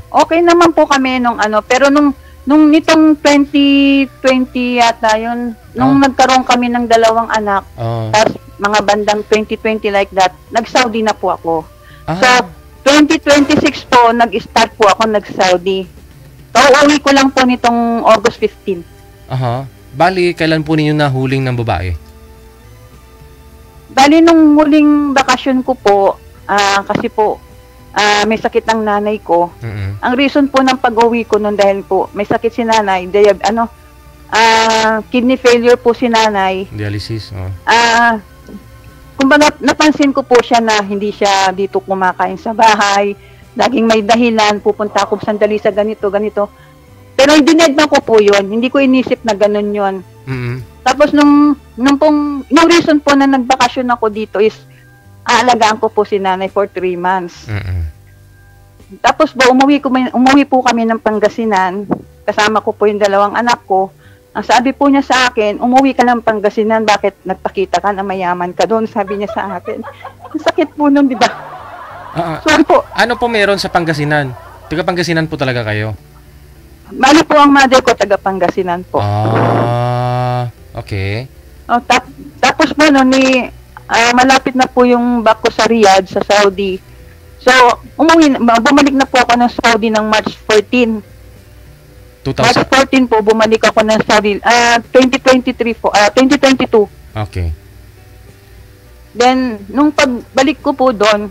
Okay naman po kami nung pero nung nitong 2020 yata yun, nung nagkaroon kami ng 2 anak, tapos mga bandang 2020 like that, nag-Saudi na po ako. So, 2026 po, nag-start po ako nag-Saudi. So, uwi ko lang po nitong August 15. Bali, kailan po ninyo nahuling ng babae? Bali, nung huling bakasyon ko po, kasi po, may sakit ang nanay ko. Ang reason po ng pag-uwi ko nun dahil po, may sakit si nanay, kidney failure po si nanay. Dialysis, kumbaga, napansin ko po siya na hindi siya dito kumakain sa bahay. Laging may dahilan, pupunta ako sandali sa ganito. Pero dinedma ko po yun. Hindi ko inisip na ganun yun. Tapos nung reason po na nagbakasyon ako dito is aalagaan ko po si nanay for 3 months. Tapos umuwi po kami ng Pangasinan. Kasama ko po yung 2 anak ko. Ang sabi po niya sa akin, umuwi ka ng Pangasinan, bakit nagpakita ka na mayaman ka doon? Sabi niya sa akin. Ang sakit po nun, di ba? Sorry po. Ano po meron sa Pangasinan? Taga Pangasinan po talaga kayo? Bali po ang mother ko, taga Pangasinan po. Okay. Tapos po malapit na po yung back ko sa Riyadh, sa Saudi. So, bumalik na po ako ng Saudi ng March 14. March 14 po, bumalik ako ng Saudi. 2023 po, 2022. Okay. Then, nung pagbalik ko po doon,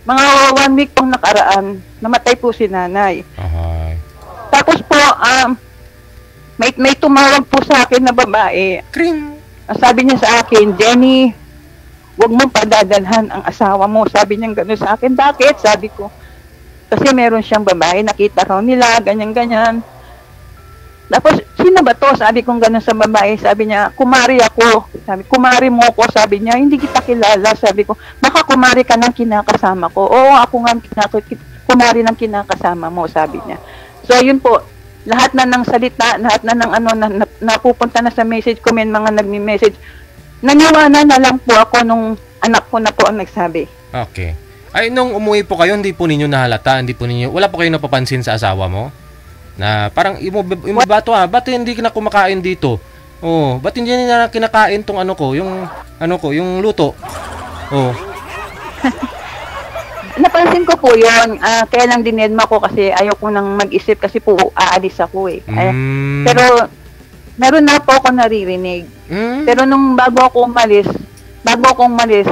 Mga 1 week pong nakaraan, namatay po si nanay. Ahay. Tapos po, may tumawag po sa akin na babae. Kring! Sabi niya sa akin, Jenny, huwag mong padadalhan ang asawa mo. Sabi niya gano'n sa akin. Bakit? Sabi ko, kasi meron siyang babae, nakita raw nila, ganyan-ganyan. Tapos, sino ba to? Sabi kong gano'n sa babae. Sabi niya, kumari ako. Sabi, kumari mo ko. Sabi niya, hindi kita kilala. Sabi ko, baka kumari ka ng kinakasama ko. Oo, ako nga kumari ng kinakasama mo, sabi niya. So, yun po. Lahat na ng salita, lahat na ng napupunta na sa message ko, may mga nagmi-message. Naniwala na lang po ako nung anak ko na po ang nagsabi. Okay. Ay, nung umuwi po kayo, hindi po ninyo nahalata, wala po kayo napapansin sa asawa mo? Na parang, imo ba to ba't hindi ka na kumakain dito? Oh, ba't hindi na kinakain tong yung luto? Oh. Napansin ko po yun, kaya lang dinedma ko kasi ayaw ko nang mag-isip kasi po aalis ako eh. Pero, meron na po ako naririnig. Pero nung bago ako umalis,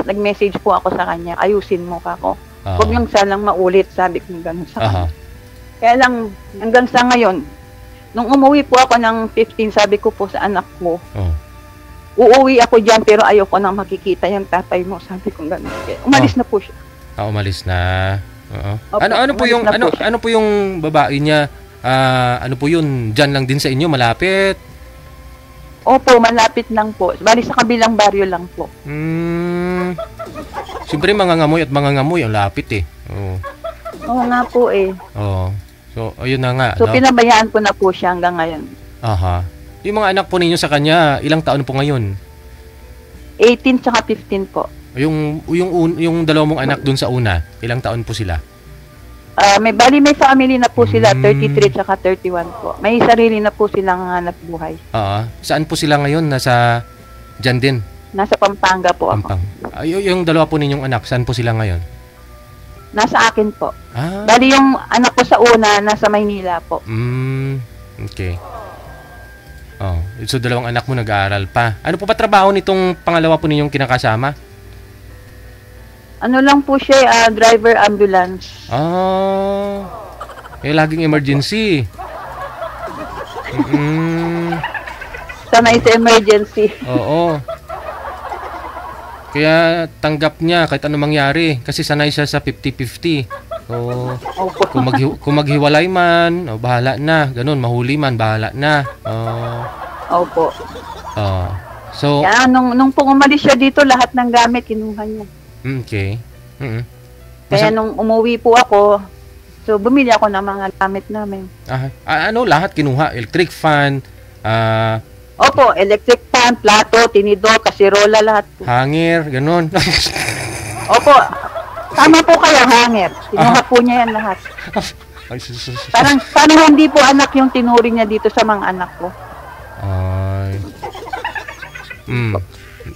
nag-message po ako sa kanya, ayusin mo ka ko. Huwag niyang sanang maulit, sabi ko gano'n sa kanya. Kaya lang, hanggang sa ngayon, nung umuwi po ako ng 15, sabi ko po sa anak ko, uuwi ako dyan pero ayoko nang makikita yung tatay mo, sabi ko gano'n. Umalis na po siya. Umalis na. Opo, ano po yung babae niya? Ano po yun? Diyan lang din sa inyo, malapit? Opo, malapit lang po. Bali sa kabilang baryo lang po. Siyempre mangangamoy at mangangamoy ang lapit eh. Oo nga po eh. So, ayun na nga. So, pinabayaan ko na po siya hanggang ngayon. Aha. Yung mga anak po ninyo sa kanya, ilang taon po ngayon? 18 tsaka 15 po. Yung dalawa mong anak dun sa una, ilang taon po sila? May family na po sila, 33 tsaka 31 po. May sarili na po silang hanap buhay. Saan po sila ngayon? Dyan din? Nasa Pampanga po ako. Yung dalawa po ninyong anak, saan po sila ngayon? Nasa akin po. Bali yung anak ko sa una, nasa Maynila po. Okay. So dalawang anak mo nag-aaral pa. Ano po ba trabaho nitong pangalawa po ninyong kinakasama? Ano lang po siya, driver ambulance. Laging emergency. Sanay sa emergency. Oo. Kaya tanggap niya kahit ano mangyari kasi sanay siya sa 50-50. So, kung maghiwalay man, bahala na. Ganun, mahuli man, bahala na. Opo. So, kaya nung umalis siya dito, lahat ng gamit kinuha niya. Okay. Kaya nung umuwi po ako, so bumili ako ng mga gamit namin. Lahat kinuha? Electric fan, Opo, electric fan, plato, tinidor, kasirola, lahat po. Hanger, ganun. Opo, tama po kayo, hanger. Kinuha po niya yan lahat. Parang hindi po anak yung tinuring niya dito sa mga anak ko.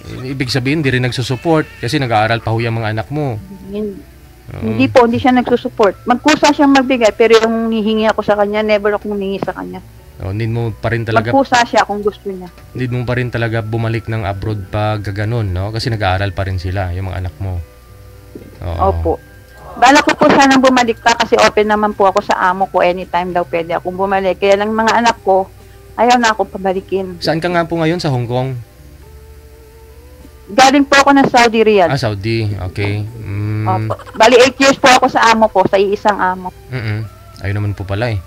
Ibig sabihin, hindi rin nagsusupport kasi nag-aaral pa ho yung mga anak mo. Hindi siya nagsusupport. Magkusa siyang magbigay, pero yung hihingi ako sa kanya, never ako humingi sa kanya. Hindi mo pa rin talaga... Magkusa siya kung gusto niya. Hindi mo pa rin talaga bumalik ng abroad pag gaganon, no? Kasi nag-aaral pa rin sila, yung mga anak mo. Opo. Bala ko po sanang bumalik ka kasi open naman po ako sa amo ko. Anytime daw pwede akong bumalik. Kaya lang mga anak ko, ayaw na akong pabalikin. Saan ka nga po ngayon? Sa Hong Kong? Galing po ako ng Saudi Riyadh. Saudi. Okay. Opo. Bali 8 years po ako sa amo ko, sa iisang amo. Ayun naman po pala eh.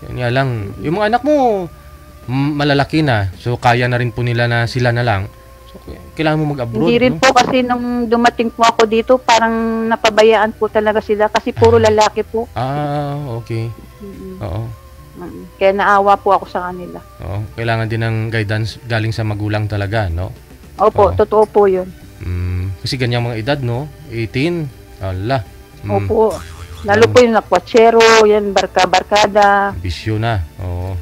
Yan nga lang. Yung mga anak mo, malalaki na. So, kaya na rin po nila na sila na lang. So, kailangan mo mag-abroad. Hindi rin po kasi nung dumating po ako dito, parang napabayaan po talaga sila kasi puro lalaki po. Okay. Oo. Kaya naawa po ako sa kanila. Kailangan din ng guidance galing sa magulang talaga, no? Opo, totoo po yun. Kasi ganyang mga edad, no? 18. Ala. Opo. Lalo po yung nakwatsero, yan, barkada. Bisyo na. Oo.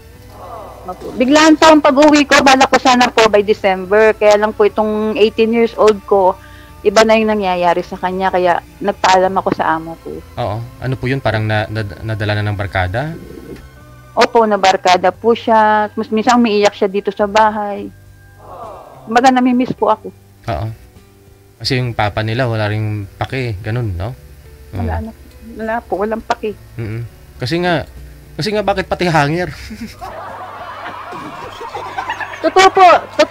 Biglaan po ang pag-uwi ko, bala ko sana po by December. Kaya lang po itong 18 years old ko, iba na yung nangyayari sa kanya. Kaya nagpaalam ako sa amo ko. Oo. Ano po yun? Parang nadala na ng barkada? Opo, nabarkada po siya. Minsan umiiyak siya dito sa bahay. Kumbaga namimiss po ako. Oo. Kasi yung papa nila wala ring pake, ganun, no? Wala po, walang paki. Kasi nga bakit pati hanger? Totoo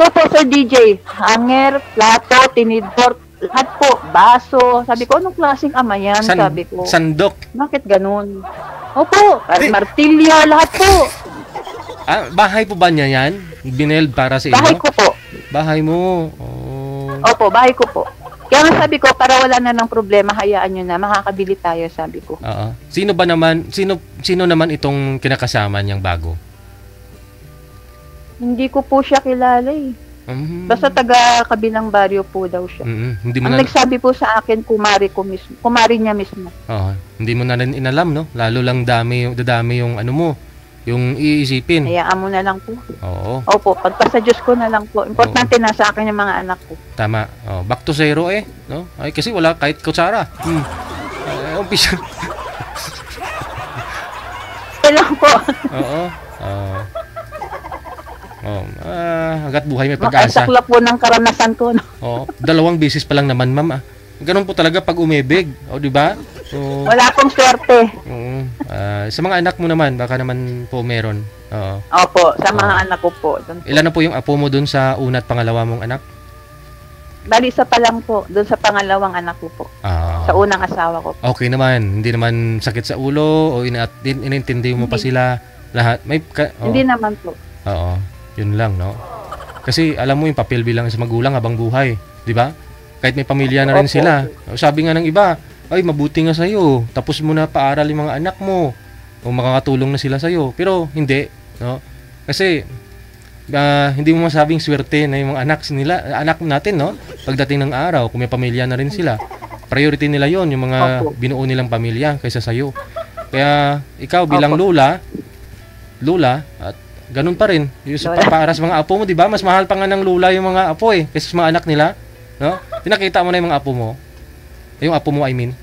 po, Sir DJ. Hanger, plato, tinidor, lahat po, baso. Sabi ko, anong klaseng ama yan? Sabi ko. Sandok. Bakit ganun? Opo, martilyo, lahat po. Bahay po ba niya yan? Bineld para sa inyo? Bahay ko po. Bahay mo. Oh. Opo, bahay ko po. Kaya nga sabi ko, para wala na ng problema, hayaan nyo na, makakabili tayo, sabi ko. Sino naman itong kinakasama niyang bago? Hindi ko po siya kilala eh. Basta taga kabilang baryo po daw siya. Ang nagsabi po sa akin, kumari niya mismo. Hindi mo na rin inalam, no? Lalo lang dadami yung ano mo, yung iisipin. Hayaan mo na lang po. Oo. Opo, pagpasa Diyos ko na lang po. Importante na sa akin yung mga anak ko. Tama. Back to zero no? Ay, kasi wala kahit kutsara. Umpisa. Kailan po. Oo. Hanggat buhay may pag-asa. Makasakla po ng karanasan ko, no? 2 beses pa lang naman, ma'am. Ganun po talaga pag umibig. Di ba? Wala pong swerte. Sa mga anak mo naman, baka naman po meron. Opo, sa mga anak ko po. Ilan na po yung apo mo dun sa una at pangalawa mong anak? Bali, isa pa lang po, dun sa pangalawang anak ko po. Sa unang asawa ko po. Okay naman. Hindi naman sakit sa ulo o inintindi mo pa sila lahat. Hindi naman po. Yun lang, no? Kasi alam mo yung papel bilang sa magulang habang buhay, di ba? Kahit may pamilya na rin sila. Sabi nga ng iba, ay mabuti nga sa'yo. Tapos mo na paaral yung mga anak mo. O makakatulong na sila sa'yo. Pero hindi, no? Kasi hindi mo masabing swerte na yung mga anak natin, no? Pagdating ng araw, kung may pamilya na rin sila, priority nila yon, yung mga binuo nilang pamilya kaysa sa'yo. Kaya ikaw bilang lola, at ganun pa rin. Yung para sa mga apo mo, di ba? Mas mahal pa nga ng lula yung mga apo kaysa sa mga anak nila. No? Pinakita mo na yung mga apo mo. Yung apo mo, I mean.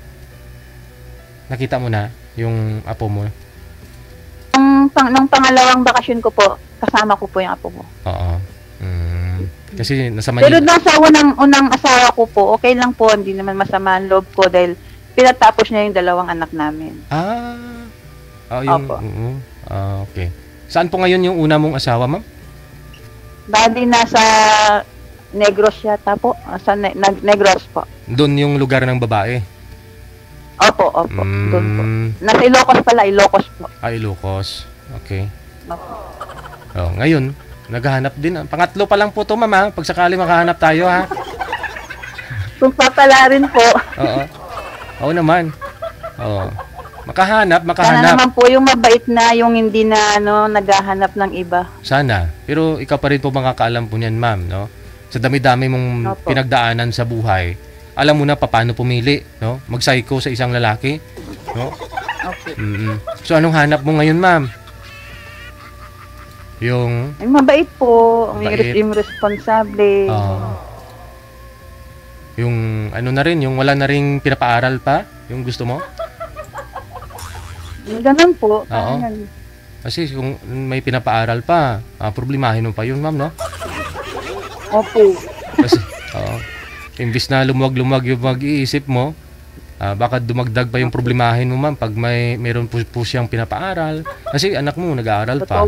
Nakita mo na yung apo mo. Nung pangalawang bakasyon ko po, kasama ko po yung apo ko. Kasi nasa Manila. Pero nung sa unang asawa ko po, okay lang po. Hindi naman masama ang loob ko dahil pinatapos niya yung 2 anak namin. Okay. Saan po ngayon yung una mong asawa, ma'am? Bali, nasa Negros yata po. Sa Negros po. Doon yung lugar ng babae? Opo. Doon po. Nasa Ilocos pala, Ilocos po. Ilocos. Okay. Opo. Ngayon, naghahanap din. Pangatlo pa lang po to, ma'am, pag sakali makahanap tayo, ha? Kung papala rin po. Oo naman. Makahanap. Sana naman po yung mabait na, yung hindi na naghahanap ng iba. Sana. Pero ikaw pa rin po makakaalam po niyan, ma'am, no? Sa dami-dami mong pinagdaanan sa buhay, alam mo na paano pumili, no? Mag-psycho sa isang lalaki, no? Okay. So anong hanap mo ngayon, ma'am? Yung mabait po, yung responsable. Yung ano na rin, yung wala na ring pinapaaral pa, yung gusto mo? Ganun po. Kasi kung may pinapaaral pa, problemahin mo pa yun, ma'am, no? Opo. Kasi, imbis na lumuwag-lumuwag yung mag-iisip mo, baka dumagdag pa yung problemahin mo, ma'am, pag meron po siyang pinapaaral. Kasi anak mo, nag-aaral pa.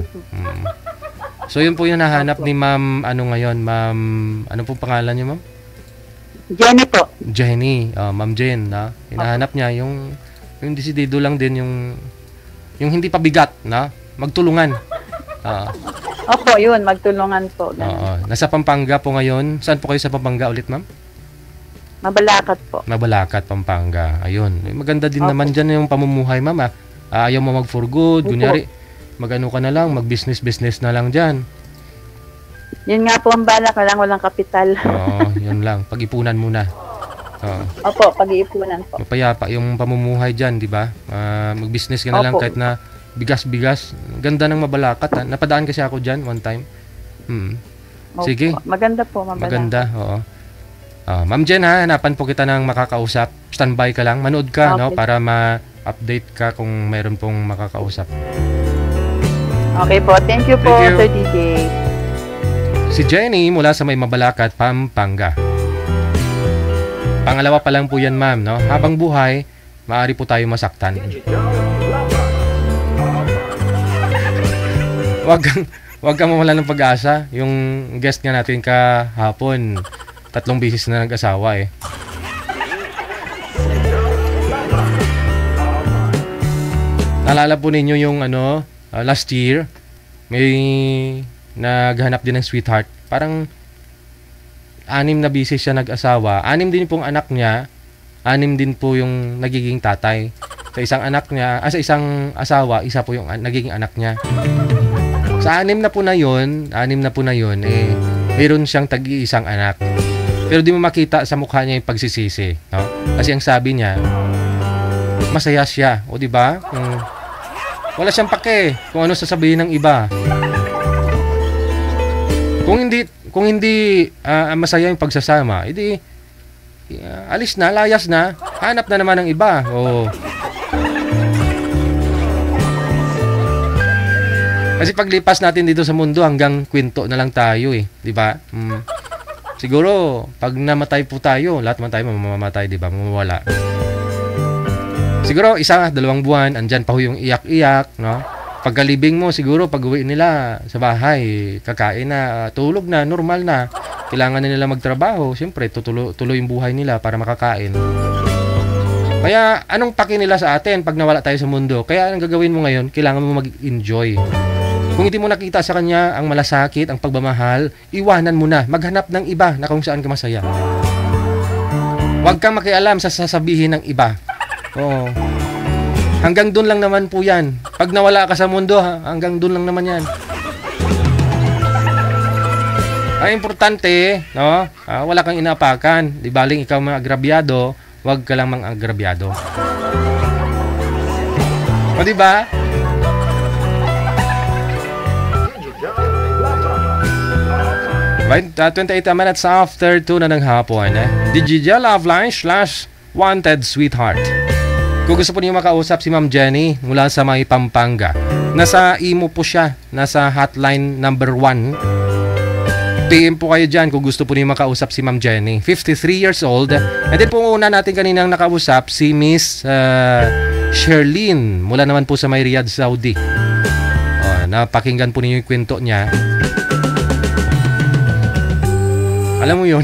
So, yun po yung nahanap ni ma'am, ngayon, ma'am, ano po pangalan niyo, ma'am? Jenny po. Jenny, ma'am Jen, na hinahanap niya yung desidido lang din yung hindi pa bigat na magtulungan. Opo, yun, magtulungan po. Nasa Pampanga po ngayon. Saan po kayo sa Pampanga ulit, ma'am? Mabalacat po. Mabalacat, Pampanga. Ayun. Maganda din naman dyan yung pamumuhay, ma'am. Ayaw mo mag-for good. Kunyari, mag-ano ka na lang, mag-business na lang dyan. Yun nga po ang bala, walang kapital. Yun lang. Pag-ipunan muna. Opo, pag-iipunan po. Mapayapa yung pamumuhay dyan, di ba? Mag-business ka na lang kahit na bigas-bigas. Ganda ng Mabalacat. Napadaan kasi ako dyan one time. Sige. Maganda po, Mabalacat. Maganda, oo. Ma'am Jen, hanapan po kita ng makakausap. Standby ka lang. Manood ka, no? Para ma-update ka kung mayroon pong makakausap. Okay po. Thank you po, Sir DJ. Si Jenny mula sa may Mabalacat, Pampanga. Pangalawa pa lang po yan, ma'am, no? Habang buhay, maaari po tayo masaktan. Wag kang mawala ng pag-asa. Yung guest nga natin kahapon, 3 beses na nag-asawa eh. Naalala po ninyo yung last year, may naghanap din ng sweetheart. Parang 6 na beses siya nag-asawa. 6 din pong anak niya. 6 din po yung nagiging tatay. Sa isang anak niya, sa isang asawa, isa po yung nagiging anak niya. Sa 6 na po na yun, meron siyang tag-iisang anak. Pero di mo makita sa mukha niya yung pagsisisi, no? Kasi ang sabi niya, masaya siya, o di ba? Wala siyang pake kung ano sasabihin ng iba. Kung hindi masaya yung pagsasama, edi alis na, layas na, hanap na naman ng iba. Oh. Kasi paglipas natin dito sa mundo, hanggang kwento na lang tayo eh, di ba? Siguro pag namatay po tayo, lahat man tayo mamamatay, di ba? Mawawala. Siguro 1-2 buwan, andyan pa ho yung iyak-iyak, no? Pagkalibing mo, siguro pag-uwi nila sa bahay, kakain na, tulog na, normal na. Kailangan na nila magtrabaho, siyempre tuloy yung buhay nila para makakain. Kaya anong paki nila sa atin pag nawala tayo sa mundo? Kaya anong gagawin mo ngayon? Kailangan mo mag-enjoy. Kung hindi mo nakita sa kanya ang malasakit, ang pagmamahal, iwanan mo na. Maghanap ng iba na kung saan ka masaya. Huwag kang makialam sa sasabihin ng iba. Oo. Hanggang doon lang naman po yan. Pag nawala ka sa mundo, hanggang doon lang naman yan. Ang importante, no? Wala kang inaapakan. Di baling ikaw mga agrabyado, huwag ka lang mga agrabyado. O di ba? Right, 28 minutes after 2 na ng hapon. Digital Love Line / Wanted Sweetheart. Kung gusto po niyo makausap si Ma'am Jenny mula sa may Pampanga, nasa imo po siya, nasa hotline number 1. PM po kayo dyan kung gusto po niyo makausap si Ma'am Jenny. 53 years old. And then po una natin kaninang nakausap si Miss Sherlyn mula naman po sa may Riyadh, Saudi. Napakinggan po niyo yung kwento niya. Alam mo yun,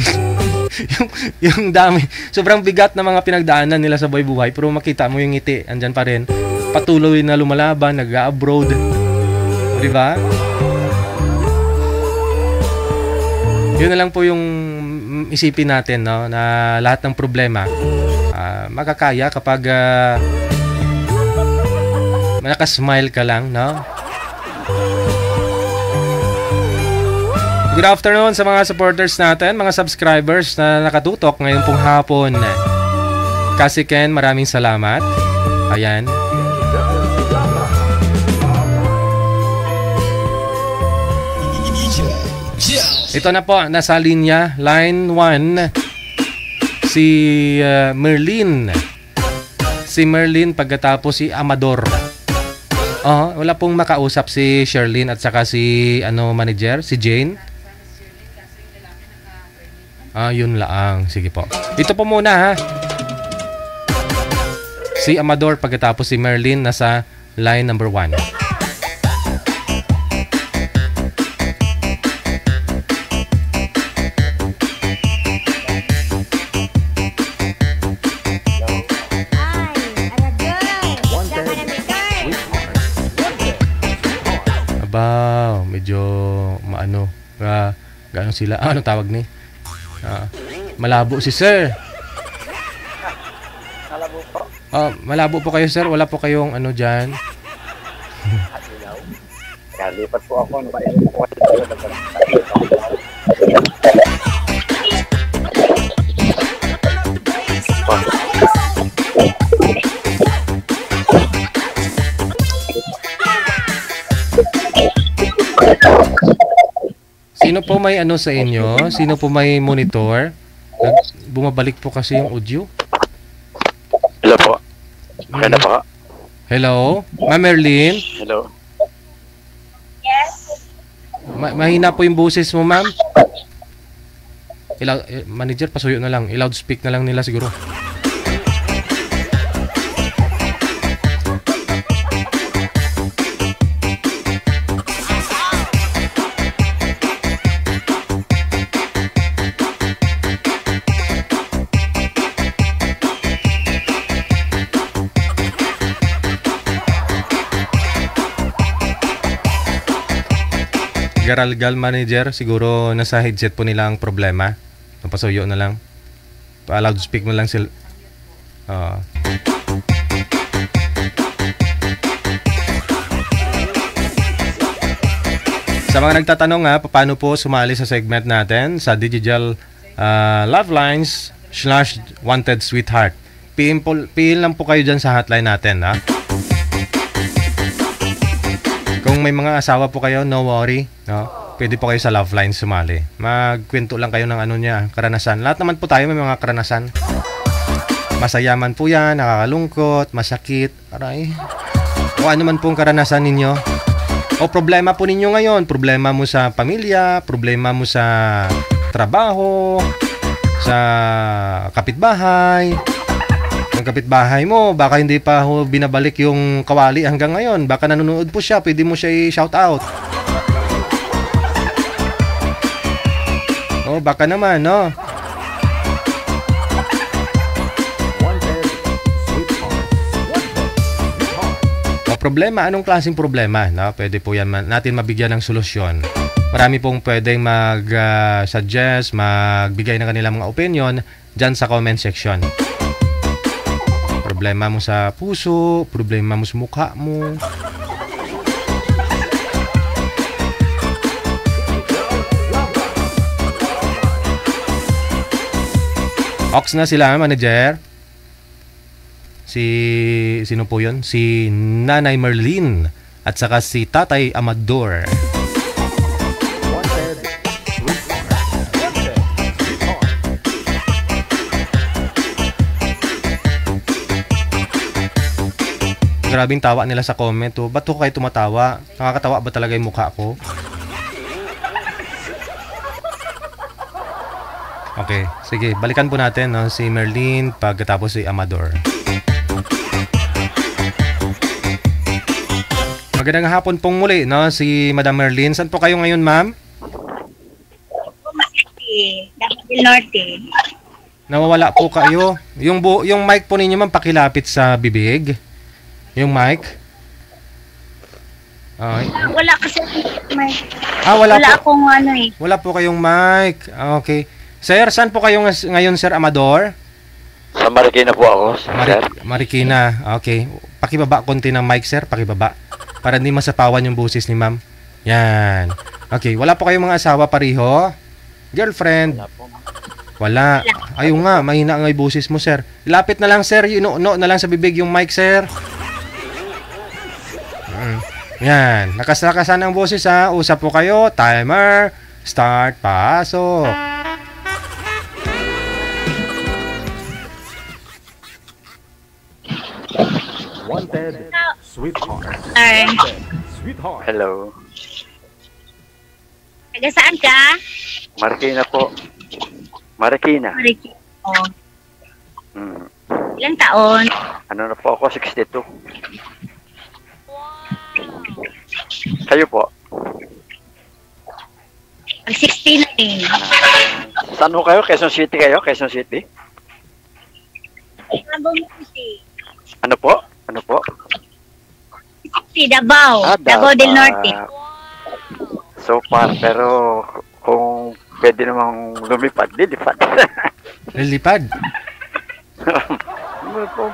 yung dami, sobrang bigat na mga pinagdaanan nila sa buhay-buhay, pero makita mo yung ngiti, andyan pa rin, patuloy na lumalaban, nag-abroad, di ba? Yun na lang po yung isipin natin, no, na lahat ng problema, makakaya kapag nakasmile ka lang, no? Good afternoon sa mga supporters natin, mga subscribers na nakatutok ngayon pong hapon. Kasi Ken, maraming salamat. Ayan. Ito na po, nasa linya, line 1, si Merlin. Si Merlin, pagkatapos si Amador. Wala pong makausap si Sherlyn at saka si manager, si Jane. Yun lang. Sige po. Ito po muna ha. Si Amador pagkatapos si Merlin nasa line number 1. Aba, medyo gaano sila? Ano tawag ni? Malabo si sir. Malabo po. Malabo po kayo sir. Wala po kayong dyan. Lipat po ako. Sino po may sa inyo? Sino po may monitor? Bumabalik po kasi yung audio. Hello po. Okay na po. Hello? Ma'am Merlin? Hello. Yes. Mahina po yung boses mo, ma'am. Manager, pasuyo na lang. I-loudspeak na lang nila siguro. Garalgal manager, siguro nasa headset po nila ang problema. Napasuyo na lang. Pa-loudspeak mo lang sila. Sa mga nagtatanong paano po sumali sa segment natin sa Digital Love Lines /Wanted Sweetheart. PM lang po kayo dyan sa hotline natin, ha? Kung may mga asawa po kayo, no worry, no? Pwede po kayo sa Love Lines sumali. Magkwento lang kayo ng karanasan. Lahat naman po tayo may mga karanasan. Masayaman po yan, nakakalungkot, masakit, aray. O ano man pong karanasan ninyo. O problema po ninyo ngayon. Problema mo sa pamilya, problema mo sa trabaho, sa kapitbahay. Yung kapitbahay mo, baka hindi pa binabalik yung kawali hanggang ngayon. Baka nanonood po siya, pwede mo siya i-shout out. Oh, baka naman, no? O problema, anong klaseng problema? No? Pwede po yan natin mabigyan ng solusyon. Marami pong pwedeng mag-suggest, magbigay ng kanilang mga opinion dyan sa comment section. Problema mo sa puso, problema mo sa mukha mo. Ox na sila, manager. Sino po yun? Si Nanay Merlin at saka si Tatay Amador. Grabing tawa nila sa comment. Ba't kayo tumatawa? Nakakatawa ba talaga yung mukha ko? Okay, sige. Balikan po natin si Merlin pagkatapos si Amador. Magandang hapon pong muli, si Madam Merlin. Saan po kayo ngayon, ma'am? Dapat Norte. Nawawala po kayo. Yung mic po ninyo, ma'am, pakilapit sa bibig. Yung mic? Wala kasi mic. Wala po. Akong Wala po kayong mic. Okay. Sir, saan po kayo ngayon, Sir Amador? Sa Marikina po ako, sir. Marikina. Okay. Pakibaba konti ng mic, sir. Pakibaba. Para hindi masapawan yung boses ni ma'am. Yan. Okay. Wala po kayong mga asawa pareho? Girlfriend? Wala. Ayun nga. Mahina nga yung boses mo, sir. Lapit na lang, sir. No na lang sa bibig yung mic, sir. Yan. Nakasakasan ang boses, ha. Usap po kayo. Timer. Start. Pasok. Wanted Sweetheart. Sweetheart. Hello. Taga saan ka? Marikina po. Marikina. Ilang taon? Ano na po ako? 62. Kayo po? Ang 16 na eh. Saan ho kayo? Quezon City kayo? Quezon City? Ano po? Ano po? Si Davao. Davao del Norte. So far, pero kung pwede namang lumipad, lilipad. Lilipad?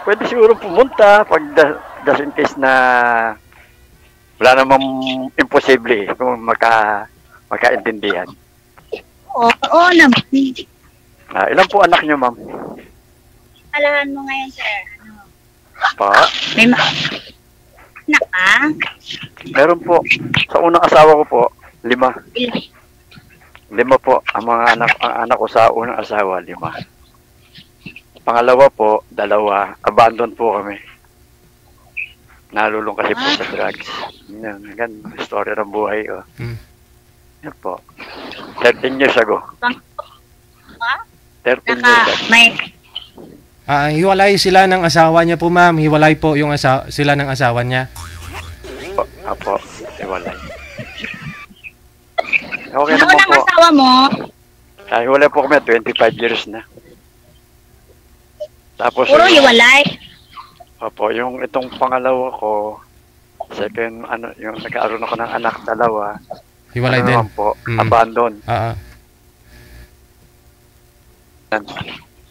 Pwede siguro pumunta pag just in case na wala namang imposible kung magkaintindihan. Oo naman. Ilan po anak niyo, ma'am? Alahan mo ngayon, sir. Pa? May anak ka? Meron po. Sa unang asawa ko po, 5. 5 po. Ang anak ko sa unang asawa, 5. Pangalawa po, 2. Abandon po kami. Nalulong kasi po sa drugs. Yan, story ng buhay ko. Yan po. 13 years ago. 13 years ago. Hiwalay sila ng asawa niya po, ma'am. Hiwalay po yung sila ng asawa niya. Apo, hiwalay. Okay Ano naman ng po. asawa mo? Hiwalay po kami, 25 years na. Tapos Puro hiwalay? Opo, yung itong pangalawa ko, second, yung nagkaaroon ako ng anak, 2. Hiwalay ano din. naman po, abandon.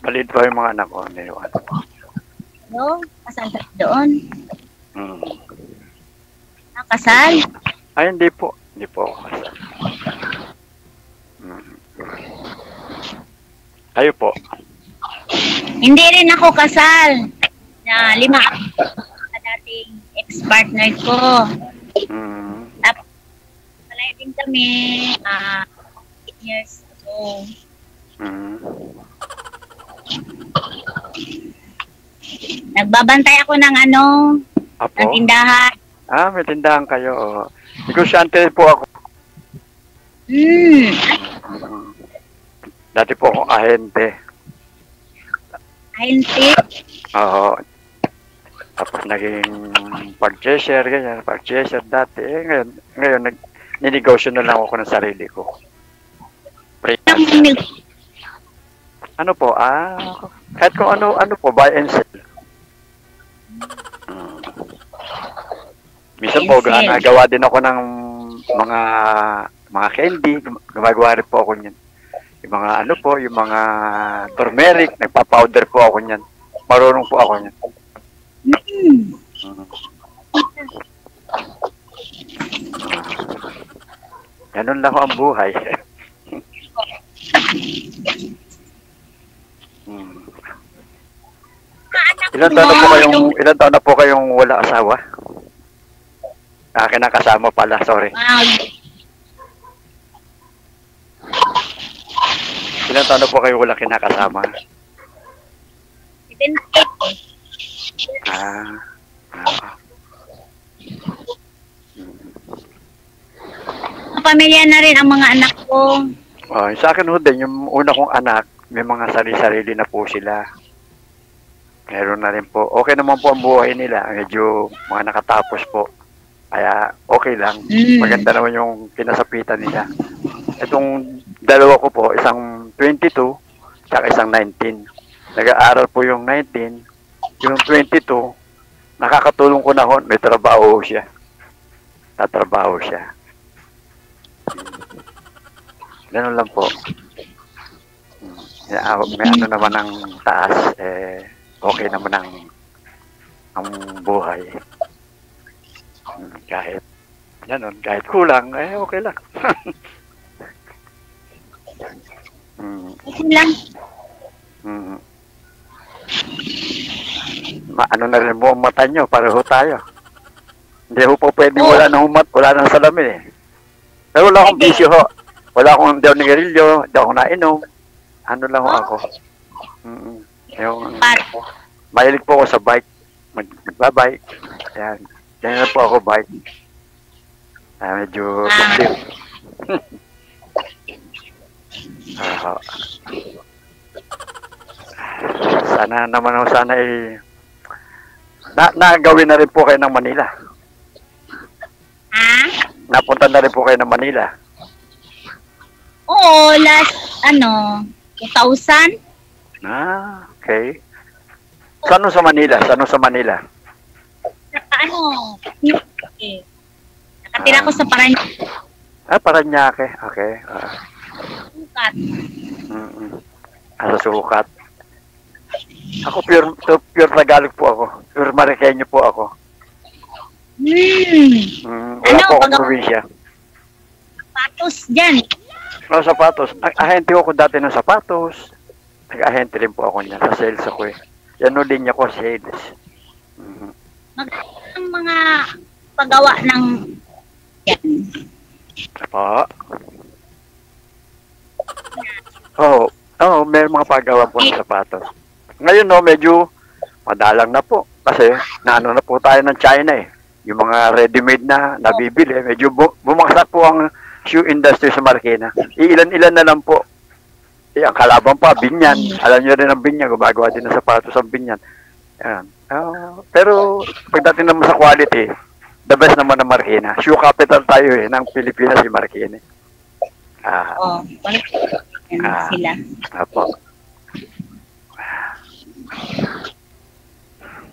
Maliit pa yung mga anak ko. No, kasal ka doon. Hmm. Nakasal? Ay, hindi po. Hindi po ako kasal. Kayo po? Hindi rin ako kasal. Na 5 sa dating ex-partner ko. Tapos, malay din kami 8 years ago. Nagbabantay ako ng ng tindahan. May tindahan kayo. Oh. Negosyante po ako. Dati po akong ahente. Ahente? Oo. Tapos naging purchaser, ganyan. Purchaser dati. Ngayon ninegosyo na lang ako ng sarili ko. Ano po? Kahit kung ano po, buy and sell. Minsan po, nagawa din ako ng mga candy. Gumagawa rin po ako niyan. Yung mga yung mga turmeric, nagpa-powder po ako niyan. Marunong po ako niyan. Ganun lang ang buhay. Ilan taon na po kayong wala asawa? Kinakasama pala, sorry. Ilan taon na po kayo wala kinakasama? 7. Pamilya na rin ang mga anak ko. Sa akin ho din, yung una kong anak, may mga sarili-sarili na po sila. Meron na rin po. Okay naman po ang buhay nila. Medyo mga nakatapos po. Kaya okay lang. Maganda naman yung kinasapitan nila. Itong dalawa ko po, isang 22, tsaka isang 19. Nag-aaral po yung 19. Yung 22, nakakatulong ko na ho. May trabaho siya. Tatrabaho siya. Ganun lang po. May naman ang taas. Okay naman ang buhay. Kahit kulang, okay lang. Okay lang. Na rin mo ang mata nyo, pareho tayo. Hindi ho po pwedeng wala nang salamin eh. Pero wala akong bisyo ho. Wala akong hindi ako nigarilyo, hindi ako nainom. Ano lang ho ako. Mahilig po ako sa bike. Magbabike. Ayan. Yan na po ako bike. Medyo active. Sana naman nagawin na rin po kayo ng Manila. Napunta na rin po kayo ng Manila. Oo, last 2000. Okay. Saan sa Manila? Nakatira ko sa Paranaque. Paranaque. Okay. Sukat. Sa Sukat. Ako pure Tagalog po ako. Pure Mariqueño po ako. Wala po akong probinsya. Sapatos dyan. Sapatos. Ahente ko dati ng sapatos. Nag-ahente rin po ako niyan. Sa sales ako eh. Yan o linya ko, sales. Ang mga paggawa ng yan. Apa? May mga paggawa po ng sapatos. Ngayon medyo madalang na po. Kasi naano na po tayo ng China eh. Yung mga ready-made na nabibili. Medyo bumagsak po ang shoe industry sa Marikina. Ilan-ilan na lang po. Ang kalaban pa, Binyan. Alam nyo rin ang Binyan. Gumagawa din ng sapatos ang Binyan. Yan. Pero pagdating naman sa quality, the best naman ng Marikina. Shoe capital tayo eh, ng Pilipinas si Marikina. Sila. Apo.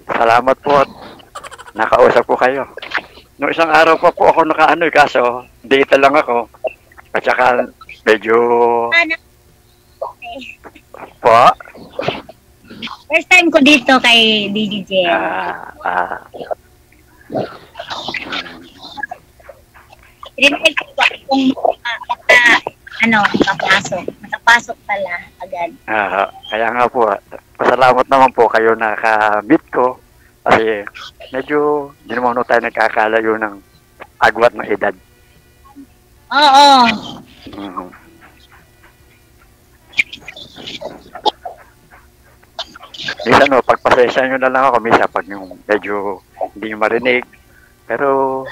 Salamat po at nakausap ko kayo. Noong isang araw pa po ako kaso data lang ako. At saka medyo... Okay. Po? First time ko dito kay DJ. Rinigil ko kung makapasok pala agad. Kaya nga po, pasalamat naman po kayo naka-meet ko. Kasi medyo hindi naman tayo nagkakalayo ng agwat ng edad. Oo. Minsan pagpasensya nyo na lang ako, minsan pag yung medyo hindi nyo marinig. Pero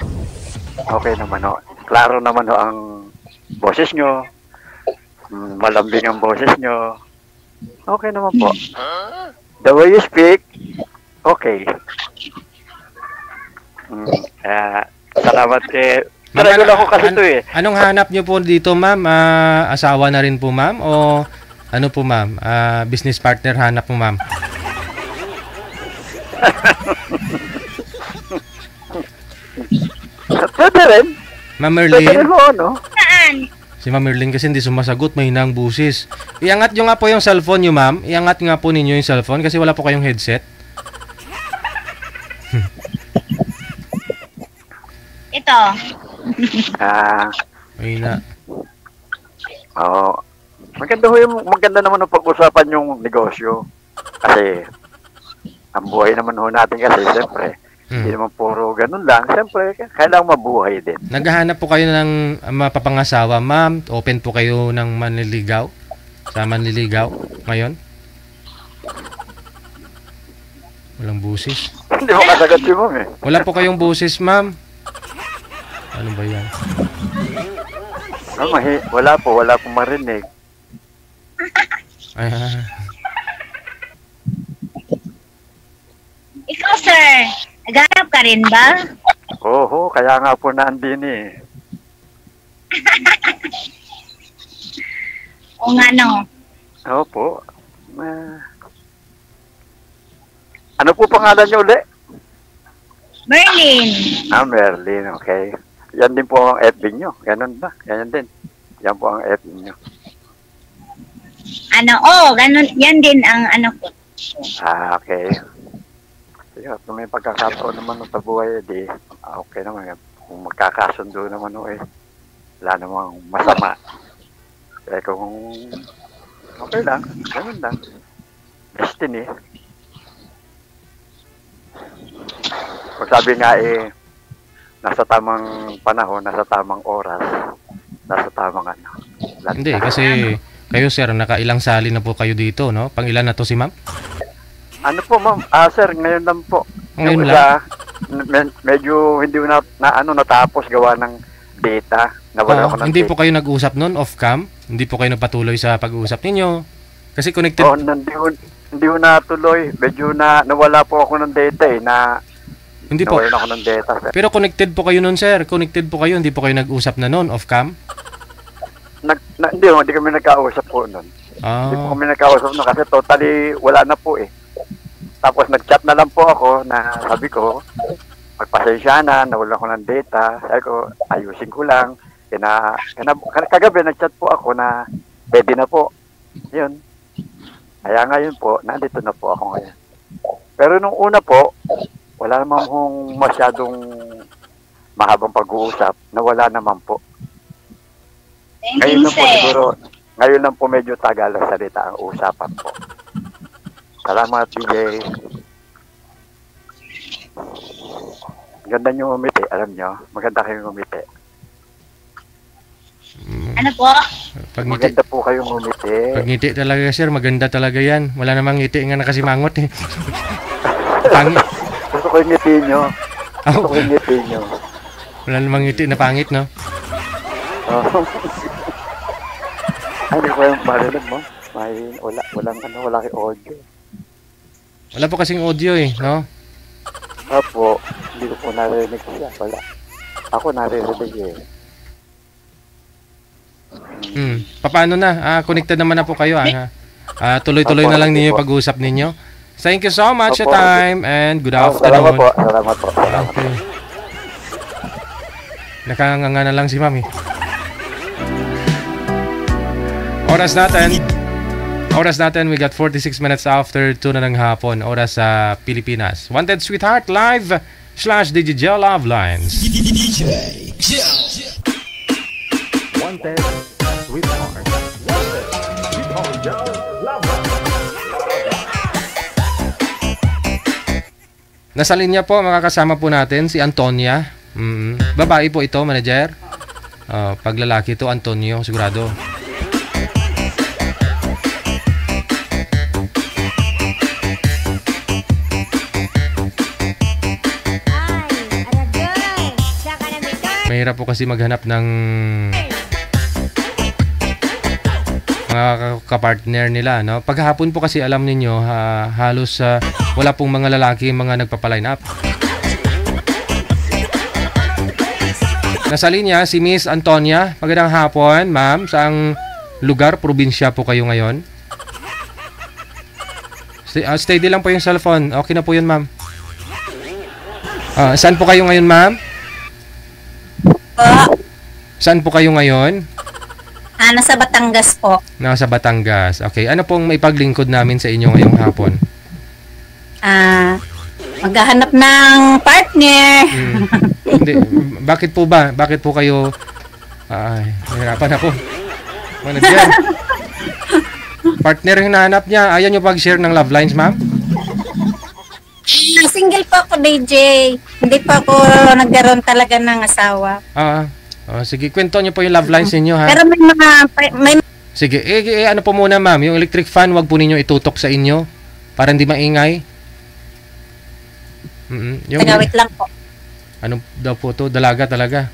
okay naman klaro naman ang boses nyo. Malambing ang boses nyo. Okay naman po. The way you speak, okay. Salamat Regular ko kasi ito eh. Anong hanap nyo po dito, ma'am? Asawa na rin po, ma'am? O ano po, ma'am? Business partner hanap mo, ma'am? Pwede rin. Ma'am Merlin? Pwede rin mo, no? Saan? Si Ma'am Merlin kasi hindi sumasagot, may hinang busis. Iangat nyo nga po yung cellphone nyo, ma'am. Iangat nga po ninyo yung cellphone kasi wala po kayong headset. Ito. Ay na. Maganda naman ang pag-usapan yung negosyo. Kasi ang buhay naman natin kasi siyempre hindi naman puro ganun lang. Siyempre kailangan mabuhay din. Naghahanap po kayo ng mapapangasawa, ma'am? Open po kayo ng manliligaw? Sa manliligaw ngayon? Walang busis. Hindi mo kasagot si ma'am eh. Wala po kayong busis, ma'am? Ano ba yan? Wala po marinig. Ikaw, sir, naghanap ka rin ba? Oo, kaya nga po naandin eh. O nga no? Opo. Ano po pangalan niyo uli? Merlin. Merlin, okay. Yan din po ang FB nyo. Ganun ba? Ganyan din. Yan po ang FB nyo. Ganun. Yan din ang ko. Okay. Sige, kung may pagkakataon naman sa buhay, okay naman. Kung magkakasundo naman wala namang masama. Kung okay lang, ganun lang. Destiny. Kung sabi nga nasa tamang panahon, nasa tamang oras, nasa tamang Hindi, kasi kayo, sir, nakailang sali na po kayo dito, no? Pang ilan na to si ma'am? Ano po, ma'am? Sir, ngayon lang po. Ngayon lang? Medyo hindi natapos gawa ng data. Nawala ako ng hindi data. po kayo nag-usap nun, off-cam? Hindi po kayo nagpatuloy sa pag-uusap ninyo? Kasi connected... Hindi ko natuloy. Medyo nawala po ako ng data Hindi po. Nawalan ako ng data, sir. Pero connected po kayo nun, sir. Connected po kayo. Hindi po kayo nag-usap na nun, off-cam? Hindi kami nagkausap po nun. Hindi po kami nagkausap nun kasi totally wala na po eh. Tapos nag-chat na lang po ako na sabi ko, magpasensya na, nawala ko ng data. Sabi ko, ayusin ko lang. Kagabi nag-chat po ako na ready na po. Yun. Kaya ngayon po, nandito na po ako ngayon. Pero nung una po, wala naman pong masyadong mahabang pag-uusap. Nawala naman po. Ngayon lang po siguro, ngayon lang po medyo tagal ang salita ang usapan po. Salamat, DJ. Ganda nyo umiti, alam nyo. Maganda kayong umiti. Ano po? Maganda po kayong umiti. Pag ngiti talaga, sir, maganda talaga yan. Wala namang ngiti nga nakasimangot eh. Pangit. Gusto ko yung ngiti nyo. Gusto ko yung ngiti nyo. Wala namang ngiti na pangit, no? Ay, hindi ko yung marinig mo. Wala kay audio. Wala po kasing audio eh, no? Opo, hindi ko po narinig siya. Wala. Ako narinig eh. Paano na? Connected naman na po kayo. Tuloy-tuloy na lang ninyo pag-uusap ninyo. Thank you so much your time and good afternoon. Salamat po. Okay. Nakanganga na lang si ma'am eh. Oras natin, we got 46 minutes after 2 na ng hapon. Oras sa Pilipinas. Wanted Sweetheart live / DJ Love Lines. DJ Wanted Sweetheart. Wanted Sweetheart. Love Lines. Nasa linya po, makakasama po natin si Antonia. Babae po ito, manager. Pag lalaki ito, Antonio, sigurado. Mahirap po kasi maghanap ng mga kapartner nila, no? Paghapon po kasi alam ninyo, halos wala pong mga lalaki mga nagpapaline up. Nasa linya si Miss Antonia. Magandang hapon, ma'am. Saang lugar, probinsya po kayo ngayon? Steady lang po yung cellphone. Okay na po yun, ma'am. Saan po kayo ngayon, ma'am? Saan po kayo ngayon? Nasa Batangas po. Nasa Batangas. Okay. Ano pong maipaglingkod namin sa inyo ngayong hapon? Maghahanap ng partner. Hindi. Bakit po ba? Bakit po kayo... nahirapan ako. Manager. Partner yung hinahanap niya. Ayaw nyo pag-share ng love lines, ma'am? Single po ako, DJ. Hindi pa ako nagkaroon talaga ng asawa. Sige, kwento nyo po yung love lines ninyo, ha? Pero may mga... Sige, ano po muna, ma'am? Yung electric fan, wag po ninyo itutok sa inyo para hindi maingay. Wait lang po. Ano daw po to? Dalaga talaga.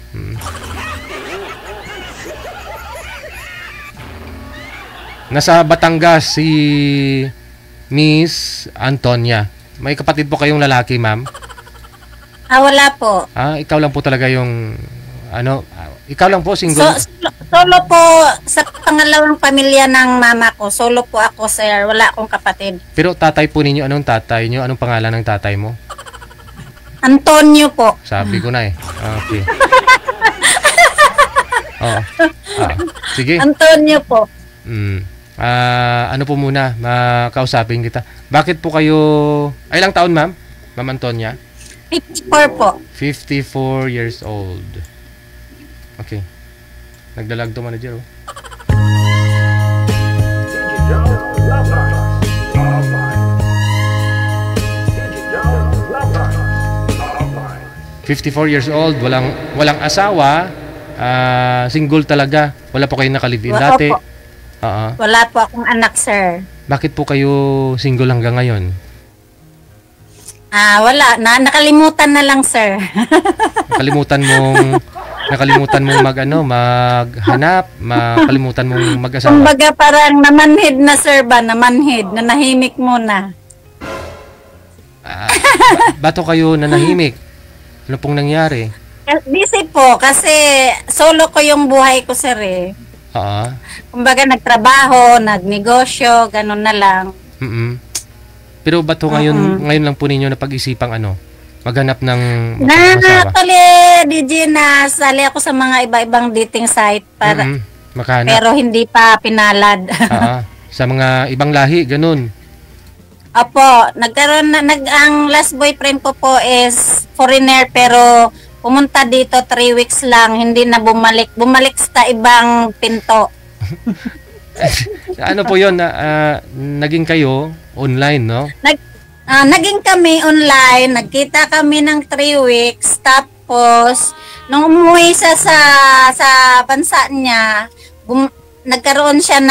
Nasa Batangas si Miss Antonia. May kapatid po kayong lalaki, ma'am? Wala po. Ikaw lang po talaga yung ikaw lang po single? Solo po sa pangalawang pamilya ng mama ko. Solo po ako, sir. Wala akong kapatid. Pero tatay po ninyo, anong tatay nyo? Anong pangalan ng tatay mo? Antonio po. Sabi ko na eh. Okay. Sige. Antonio po. Ano po muna, makausapin kita. Bakit po kayo... Ilang taon, ma'am? Ma'am Antonia? 54 po. 54 years old. Okay. Nagdalag to, manager, oh. Love Lines. Love Lines. 54 years old, walang asawa, single talaga. Wala po kayong nakalive-in dati. Wala po akong anak, sir. Bakit po kayo single hanggang ngayon? Wala. Nakalimutan na lang, sir. Nakalimutan mong maghanap, makalimutan mong mag-asawa. Kumbaga parang namanhid na, sir ba? Namanhid, nanahimik muna. Bato kayo nanahimik? Ano pong nangyari? Busy po, kasi solo ko yung buhay ko, sir, eh. Kumbaga nagtrabaho, nagnegosyo, ganun na lang. Pero bato ngayon lang po ninyo napag-isipang maghanap ng asawa? DJ, nasali ako sa mga iba-ibang dating site para makahanap. Pero hindi pa pinalad. Sa mga ibang lahi, ganun. Opo, ang last boyfriend ko po is foreigner, pero pumunta dito 3 weeks lang, hindi na bumalik. Bumalik sa ibang pinto. Ano po yun? Naging kayo online, no? Naging kami online, nagkita kami ng 3 weeks, tapos nung umuwi siya sa bansa niya, nagkaroon siya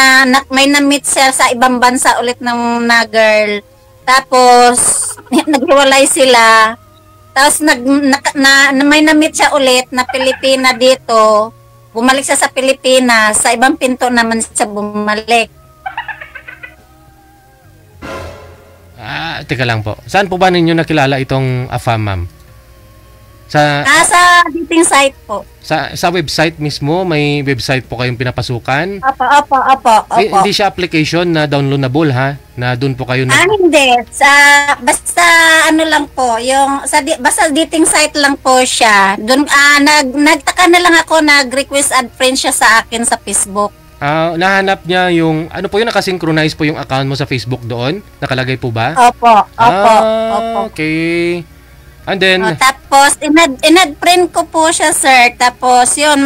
may na-meet siya sa ibang bansa ulit na girl. Tapos naghiwalay sila. Tapos may na-meet siya ulit na Pilipina dito. Bumalik siya sa Pilipinas, sa ibang pinto naman siya bumalik. Teka lang po. Saan po ba ninyo nakilala itong AFAM, ma'am? Sa dating site po. Sa website mismo, may website po kayong pinapasukan? Opo. Hindi siya application na downloadable, ha? Na doon po kayo hindi. Basta lang po, basta dating site lang po siya. Doon nagtaka na lang ako, nag-request add friend siya sa akin sa Facebook. Nahanap niya yung, ano po yun, nakasynchronize po yung account mo sa Facebook doon? Nakalagay po ba? Opo. Okay. And then, tapos, inad friend ko po siya, sir. Tapos, yun,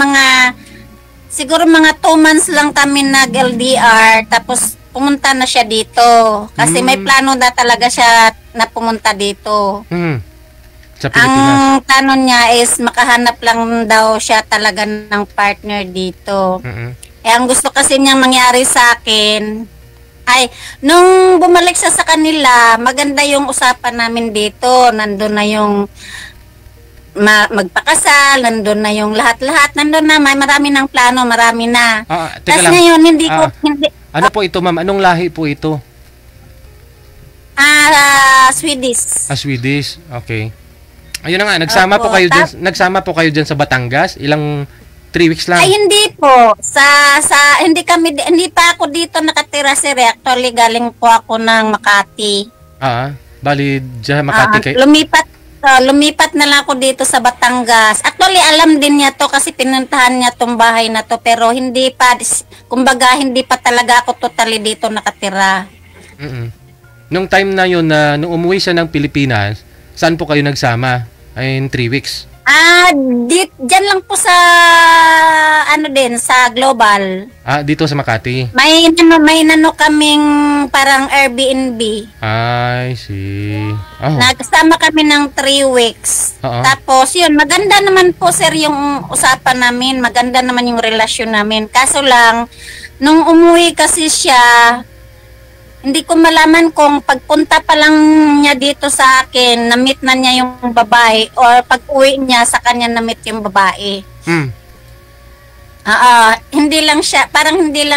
siguro mga 2 months lang kami nag-LDR. Tapos, pumunta na siya dito. Kasi may plano na talaga siya na pumunta dito. Sa Pilipinas. Ang plano niya is makahanap lang daw siya talaga ng partner dito. Ang gusto kasi niyang mangyari sa akin ay nung bumalik siya sa kanila, maganda yung usapan namin dito. Nandun na yung magpakasal, nandun na yung lahat-lahat, nandun na, may marami ng plano, marami na. Tapos ngayon, hindi. Ano po ito, ma'am? Anong lahi po ito? Swedish. Swedish, okay. Ayun na nga, nagsama po kayo dyan sa Batangas? Ilang 3 weeks lang? Ay, hindi po. Hindi pa ako dito nakatira, sir. Actually, galing po ako ng Makati. Bali, dyan Makati kayo? Lumipat na lang ako dito sa Batangas. Actually, alam din niya to kasi pinuntahan niya tong bahay na to. Pero hindi pa talaga ako totally dito nakatira. Nung time na yun, nung umuwi siya ng Pilipinas, saan po kayo nagsama? Ay, in 3 weeks? Diyan lang po sa sa Global. Dito sa Makati. May kaming parang Airbnb. I see. Nagsama kami ng 3 weeks. Tapos yun, maganda naman po, sir, yung usapan namin, maganda naman yung relasyon namin. Kaso lang nung umuwi kasi siya, hindi ko malaman kung pagpunta pa lang niya dito sa akin, na-meet na niya yung babae, or pag-uwi niya sa kanya na-meet yung babae. Hindi lang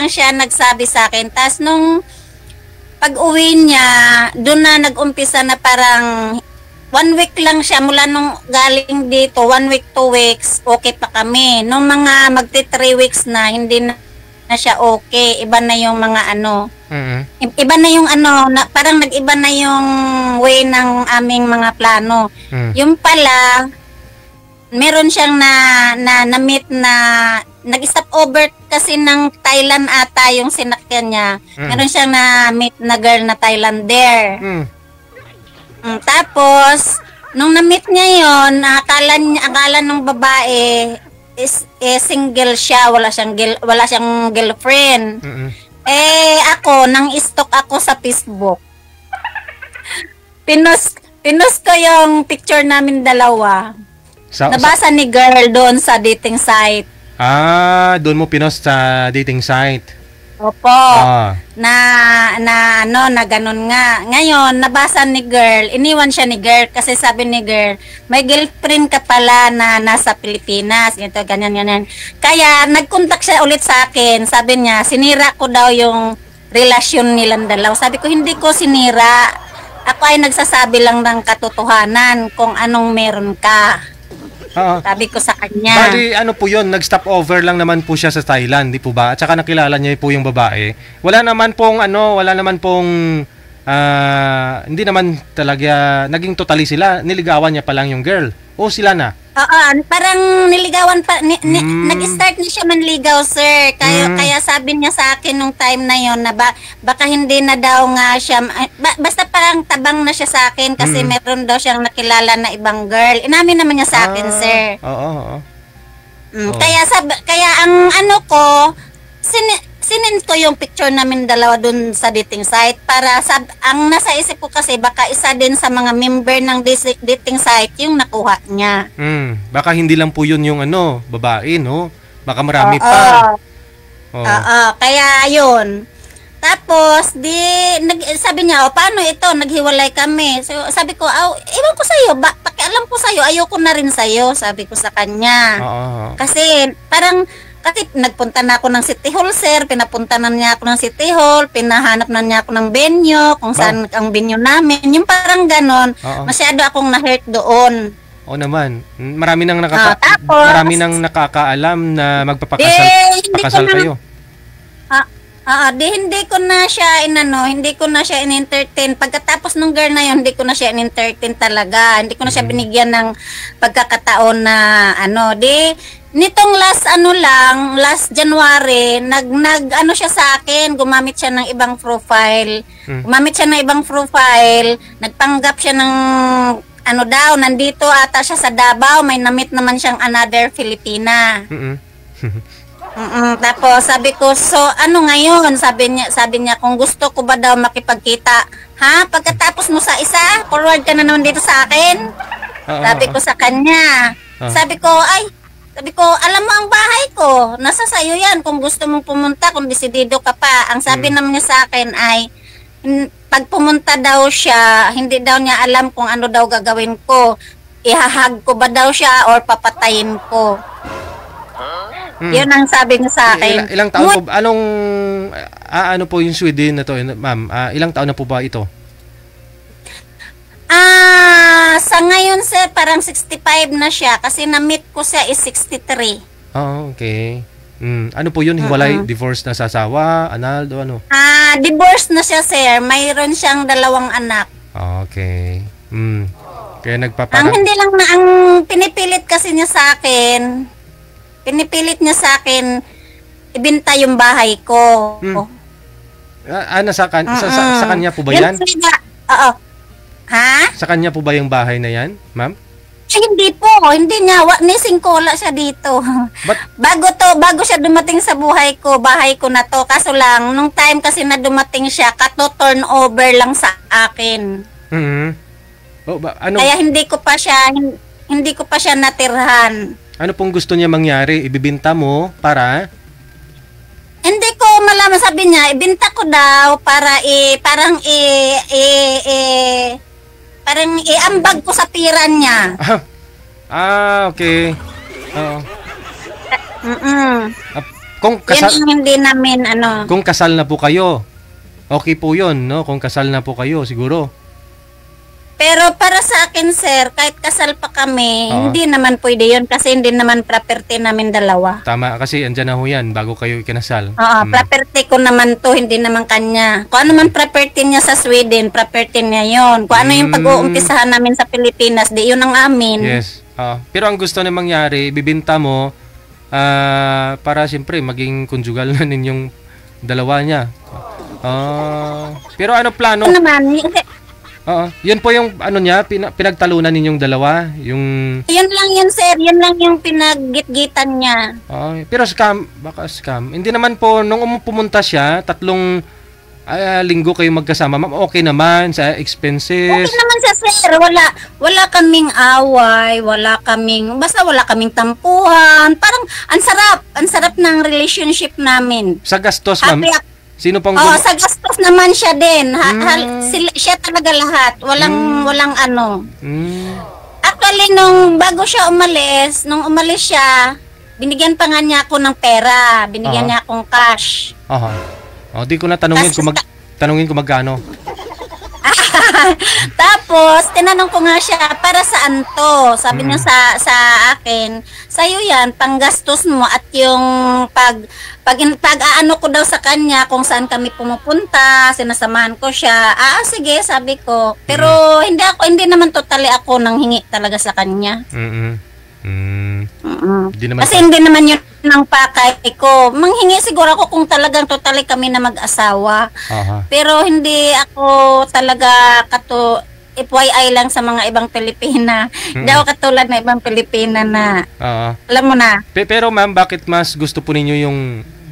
siya nagsabi sa akin. Tapos nung pag-uwi niya, doon na nag-umpisa na parang 1 week lang siya mula nung galing dito, 1 week, 2 weeks, okay pa kami. Nung mga magti 3 weeks na, hindi na siya okay. Iba na yung mga iba na yung parang nag-iba na yung way ng aming mga plano. Yung pala, meron siyang na-meet na nag-stop over kasi ng Thailand ata yung sinakyan niya. Meron siyang na-meet na girl na Thailander. Tapos, nung na-meet niya yon, akala ng babae is single siya, wala siyang girlfriend. Ako, nang stalk ako sa Facebook. Pinost ko yung picture namin dalawa. Nabasa ni girl doon sa dating site. Doon mo pinost sa dating site. Opo. Na ganun nga. Ngayon, nabasa ni girl, iniwan siya ni girl kasi sabi ni girl, may girlfriend ka pala na nasa Pilipinas, ganito, ganyan. Kaya, nag-contact siya ulit sa akin. Sabi niya, sinira ko daw yung relasyon nilang dalaw. Sabi ko, hindi ko sinira. Ako ay nagsasabi lang ng katotohanan kung anong meron ka. Sabi ko sa kanya. Bali, ano po yun, nag-stop over lang naman po siya sa Thailand, di po ba? At saka nakilala niya po yung babae. Wala naman pong hindi naman talaga naging totally sila. Niligawan niya pa lang yung girl. O sila na? Parang niligawan pa. Nag-start na siya manligaw, sir. Kaya sabi niya sa akin nung time na yon na baka hindi na daw nga siya, basta parang tabang na siya sa akin kasi meron daw siyang nakilala na ibang girl. Inamin naman niya sa akin, sir. Kaya ang sinend ko yung picture namin dalawa dun sa dating site para ang nasa isip ko kasi baka isa din sa mga member ng dating site yung nakuha niya. Baka hindi lang po yun yung babae, no? Baka marami pa. Kaya yun. Tapos, sabi niya, paano ito? Naghiwalay kami. So, sabi ko, ewan ko sa'yo, pakialam ko sa'yo, ayoko na rin sa'yo, sabi ko sa kanya. Kasi, kasi nagpunta na ako ng City Hall, sir. Pinapunta na niya ako ng City Hall. Pinahanap na niya ako ng venue. Kung saan ang venue namin. Yung parang ganon. Masyado akong na-hurt doon. Naman. Marami nang nakakaalam na magpapakasal kayo. Hindi ko na siya in-entertain. Pagkatapos ng girl na yun, hindi ko na siya in-entertain talaga. Hindi ko na siya binigyan ng pagkakataon na Nitong last January, nag ano siya sa akin, gumamit siya ng ibang profile. Nagpanggap siya ng ano daw, nandito ata siya sa Davao, may namit naman siyang another Filipina. Tapos sabi ko, so ano ngayon? Sabi niya kung gusto ko ba daw makipagkita. Ha? Pagkatapos mo sa isa, forward ka na naman dito sa akin. Sabi ko sa kanya. Sabi ko, alam mo ang bahay ko, nasa sayo yan kung gusto mong pumunta, kung desidido ka pa. Ang sabi naman niya sa akin ay, pag pumunta daw siya, hindi daw niya alam kung ano daw gagawin ko. Ihahag ko ba daw siya or papatayin ko. Yun ang sabi niya sa akin. Ilang taon po, ano po yung Sweden na to, ma'am? Ilang taon na po ba ito? Sa ngayon sir, parang 65 na siya kasi na-meet ko siya is 63. Oh, okay. Ano po yun? Hiwalay? Divorce na sa asawa? Anal? O ano? Divorce na siya sir. Mayroon siyang 2 anak. Okay. Kaya Ang hindi lang na, ang pinipilit kasi niya sa akin, ibenta yung bahay ko. Sa kanya po ba yan? Oo. Ha? Sa kanya po ba yung bahay na yan, ma'am? Hindi po, hindi niya. Nisingkola siya dito. Bago siya dumating sa bahay ko na to. Kaso lang, nung time kasi na dumating siya, turn over lang sa akin. Kaya hindi ko pa siya natirhan. Ano pong gusto niya mangyari? Ibibinta mo para? Hindi ko malaman, sabi niya, ibinta ko daw para parang iambag ko sa pira niya. Okay. Oo. Kung kasal, yan hindi namin Kung kasal na po kayo, okay po yun, no? Kung kasal na po kayo, siguro. Pero para sa akin, sir, kahit kasal pa kami, hindi naman pwede yun kasi hindi naman property namin dalawa. Tama, kasi andyan na ho yan bago kayo ikinasal. Property ko naman to, hindi naman kanya. Kung ano man property niya sa Sweden, property niya yun. Kung ano yung pag-uumpisahan namin sa Pilipinas, di yun ang amin. Yes. Pero ang gusto na mangyari, bibinta mo para siyempre maging conjugal na ninyong dalawa niya. Pero ano plano? Ano naman, yun po yung niya, pinagtalunan ninyong dalawa, yung... Yun lang yun, sir. Yun lang yung pinag-git-gitan niya. Pero baka scam. Hindi naman po, nung pumunta siya, 3 linggo kayo magkasama, ma'am, okay naman sa expenses. Okay naman siya, sir. Wala kaming away, basta wala kaming tampuhan. Parang, ang sarap ng relationship namin. Sa gastos, ma'am. Sino pang sa gastos naman siya din. Siya talaga lahat. Walang ano. Actually, bago siya umalis, nung umalis siya, binigyan pa nga niya ako ng pera. Binigyan niya akong cash. Di ko na tanungin kung magkano. Tapos, tinanong ko nga siya, para saan to? Sabi niya sa akin, sa'yo yan, panggastos mo at yung pag-aano ko daw sa kanya kung saan kami pumupunta, sinasamahan ko siya. Sige, sabi ko. Pero hindi naman totally ako nang hingi talaga sa kanya. Kasi hindi naman yun ang pakay ko. Manghingi siguro ako kung talagang totally kami na mag-asawa. Pero hindi ako talaga FYI lang sa mga ibang Pilipina. Hindi ako katulad na ibang Pilipina na alam mo na. Pero ma'am, bakit mas gusto po ninyo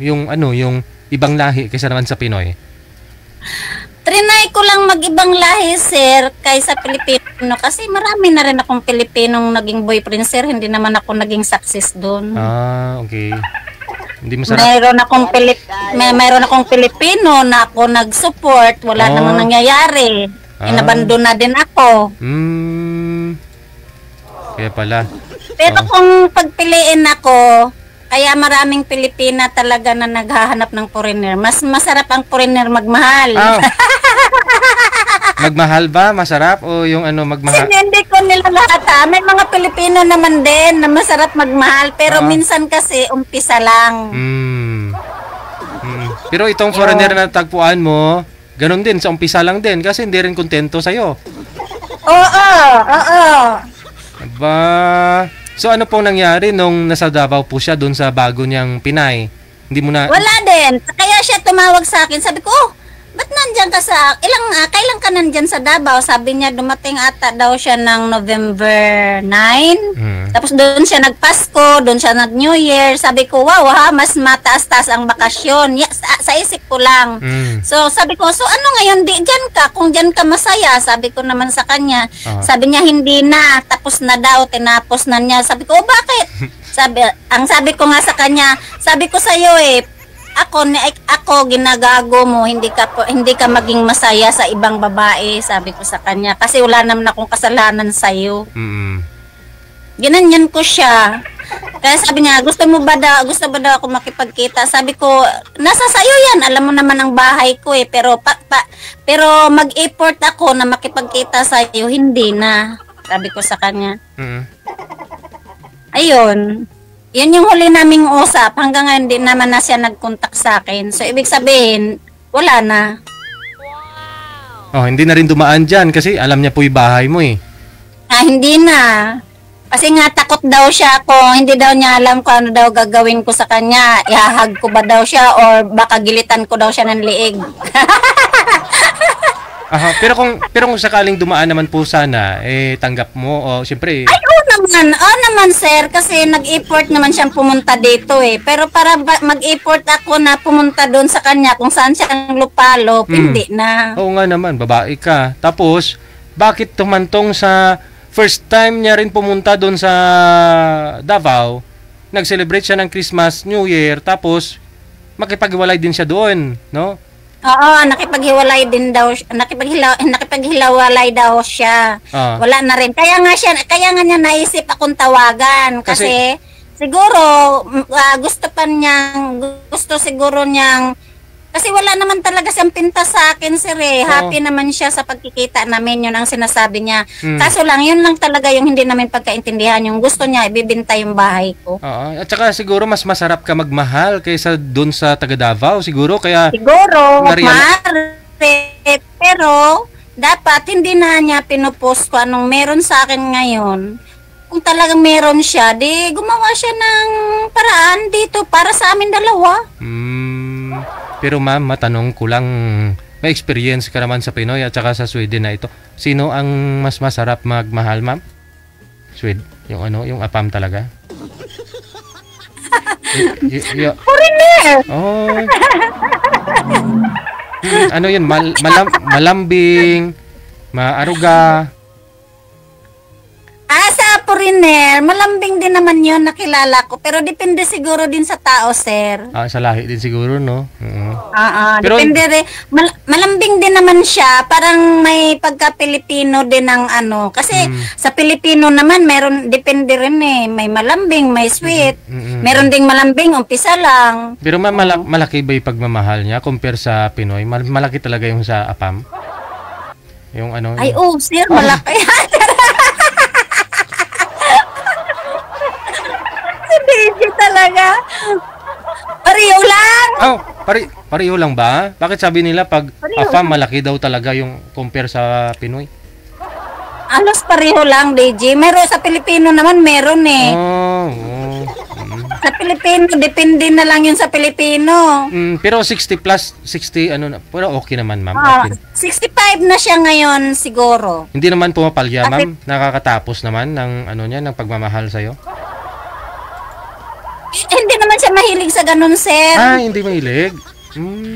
yung ibang lahi kaysa naman sa Pinoy? Trinay ko lang mag-ibang lahi, sir, kaysa Pilipino. Kasi marami na rin akong Pilipinong naging boyfriend, sir. Hindi naman ako naging success doon. Okay. Hindi masarap. Mayroon akong Pilipino na ako nag-support. Wala namang nangyayari. Inabandon na din ako. Kaya pala. Pero kung pagpiliin ako, kaya maraming Pilipina talaga na naghahanap ng foreigner. Mas masarap ang foreigner magmahal. Magmahal ba? Masarap? O yung magmahal? Hindi ko nila lahat. May mga Pilipino naman din na masarap magmahal. Pero minsan kasi umpisa lang. Pero itong foreigner na tagpuan mo, ganun din, sa umpisa lang din. Kasi hindi rin kontento sa'yo. Oo. Aba... So ano pong nangyari nung nasa Davao po siya doon sa bago niyang Pinay? Hindi mo na... Wala din. Kaya siya tumawag sa akin. Sabi ko, oh, ba't nandyan ka sa... kailan ka nandyan sa Davao? Sabi niya, dumating ata daw siya ng November 9. Tapos doon siya nagpasko, doon siya nag-New Year. Sabi ko, wow ha, mas mataas-taas ang bakasyon. Sa isip ko lang. So sabi ko, so ano ngayon, di dyan ka? Kung dyan ka masaya, sabi ko naman sa kanya. Sabi niya, hindi na. Tapos na daw, tinapos na niya. Sabi ko, oh, bakit? Sabi ko nga sa kanya, sabi ko sa iyo ako ginagago mo, hindi ka maging masaya sa ibang babae, sabi ko sa kanya, kasi wala naman akong kasalanan sa iyo. Ginanyan ko siya. Kaya sabi niya, gusto ba daw ako makipagkita? Sabi ko, nasa sayo yan, alam mo naman ang bahay ko pero mag-effort ako na makipagkita sa iyo, hindi na, sabi ko sa kanya. Ayun. Yan yung huli naming usap. Hanggang ngayon, hindi naman na siya nag-contact sa akin. So, ibig sabihin, wala na. Oh, hindi na rin dumaan dyan kasi alam niya po yung bahay mo eh. Hindi na. Kasi nga, takot daw siya kung hindi daw niya alam kung ano daw gagawin ko sa kanya. Ihahag ko ba daw siya or baka gilitan ko daw siya ng liig. Pero kung sakaling dumaan naman po sana, tanggap mo o siyempre... Ay, oo naman sir, kasi nag-effort naman siyang pumunta dito Pero para mag-effort ako na pumunta doon sa kanya kung saan siya ang lupalo, hindi na. Oo nga naman, babae ka. Tapos, bakit tumantong sa first time niya rin pumunta doon sa Davao, nag-celebrate siya ng Christmas, New Year, tapos makipaghiwalay din siya doon, no? Oo, nakipaghiwalay daw siya. Wala na rin. Kaya nga niya naisip akong tawagan kasi siguro gusto siguro niyang kasi wala naman talaga siyang pinta sa akin, sir Happy naman siya sa pagkikita namin, yun ang sinasabi niya. Kaso lang, yun lang talaga yung hindi namin pagkaintindihan. Yung gusto niya, ibibinta yung bahay ko. At saka siguro mas masarap ka magmahal kaysa dun sa taga Davao, siguro. Kaya siguro, pero dapat hindi na niya pinupost ko anong meron sa akin ngayon. Kung talagang meron siya, di gumawa siya ng paraan dito para sa amin dalawa. Pero ma'am, matanong ko lang, may experience ka naman sa Pinoy at saka sa Sweden na ito. Sino ang mas masarap magmahal, ma'am? Sweden? Yung apam talaga? Foreigner! Oh. Ano yun? Malambing, maaruga. Sa foreigner, malambing din naman yun, nakilala ko. Pero depende siguro din sa tao, sir. Sa lahi din siguro, no? Pero depende rin. Malambing din naman siya. Parang may pagka-Pilipino din ng ano. Kasi sa Pilipino naman, depende rin May malambing, may sweet. Meron ding malambing, umpisa lang. Pero malaki ba yung pagmamahal niya compare sa Pinoy? Malaki talaga yung sa apam? Yung ano? Ay, sir, malaki. Hindi talaga. Pareho lang. Pareho lang ba? Bakit sabi nila pag apam malaki daw talaga yung compare sa Pinoy? Alos pareho lang, DJ. Meron sa Pilipino naman, meron Sa Pilipino, depende na lang yun sa Pilipino. Pero 60 plus, 60, pero okay naman, ma'am. 65 na siya ngayon, siguro. Hindi naman pumapalya, ma'am. Nakakatapos naman ng ng pagmamahal sa'yo? Hindi naman siya mahilig sa ganun, sir. Hindi mahilig?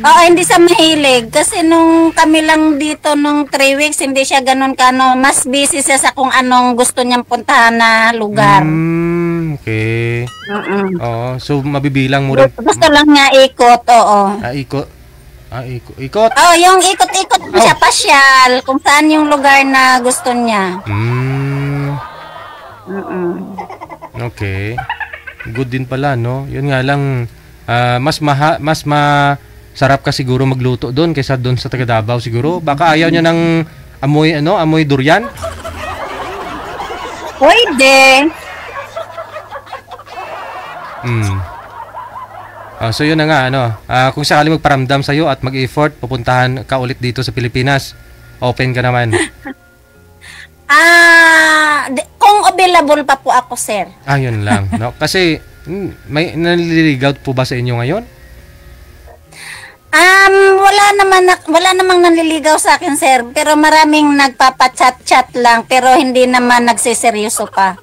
Oo, hindi siya mahilig. Kasi nung kami lang dito nung 3 weeks, hindi siya ganun mas busy siya sa kung anong gusto niyang puntahan na lugar. Okay. So mabibilang mo rin. Gusto lang niya ikot, Ikot? Ikot? Yung ikot-ikot siya, pasyal. Kung saan yung lugar na gusto niya. Okay. Good din pala, no? Yun nga lang, mas masarap ka siguro magluto doon kaysa doon sa taga Davao siguro. Baka ayaw niya ng amoy durian? Pwede. So yun na nga, kung sakali magparamdam sa'yo at mag-effort, pupuntahan ka ulit dito sa Pilipinas, open ka naman. Kung available pa po ako, sir. Yun lang, no? Kasi may naliligaw po ba sa inyo ngayon? Wala namang nanliligaw sa akin, sir. Pero maraming nagpapa-chat-chat lang, pero hindi naman nagsiseryoso pa.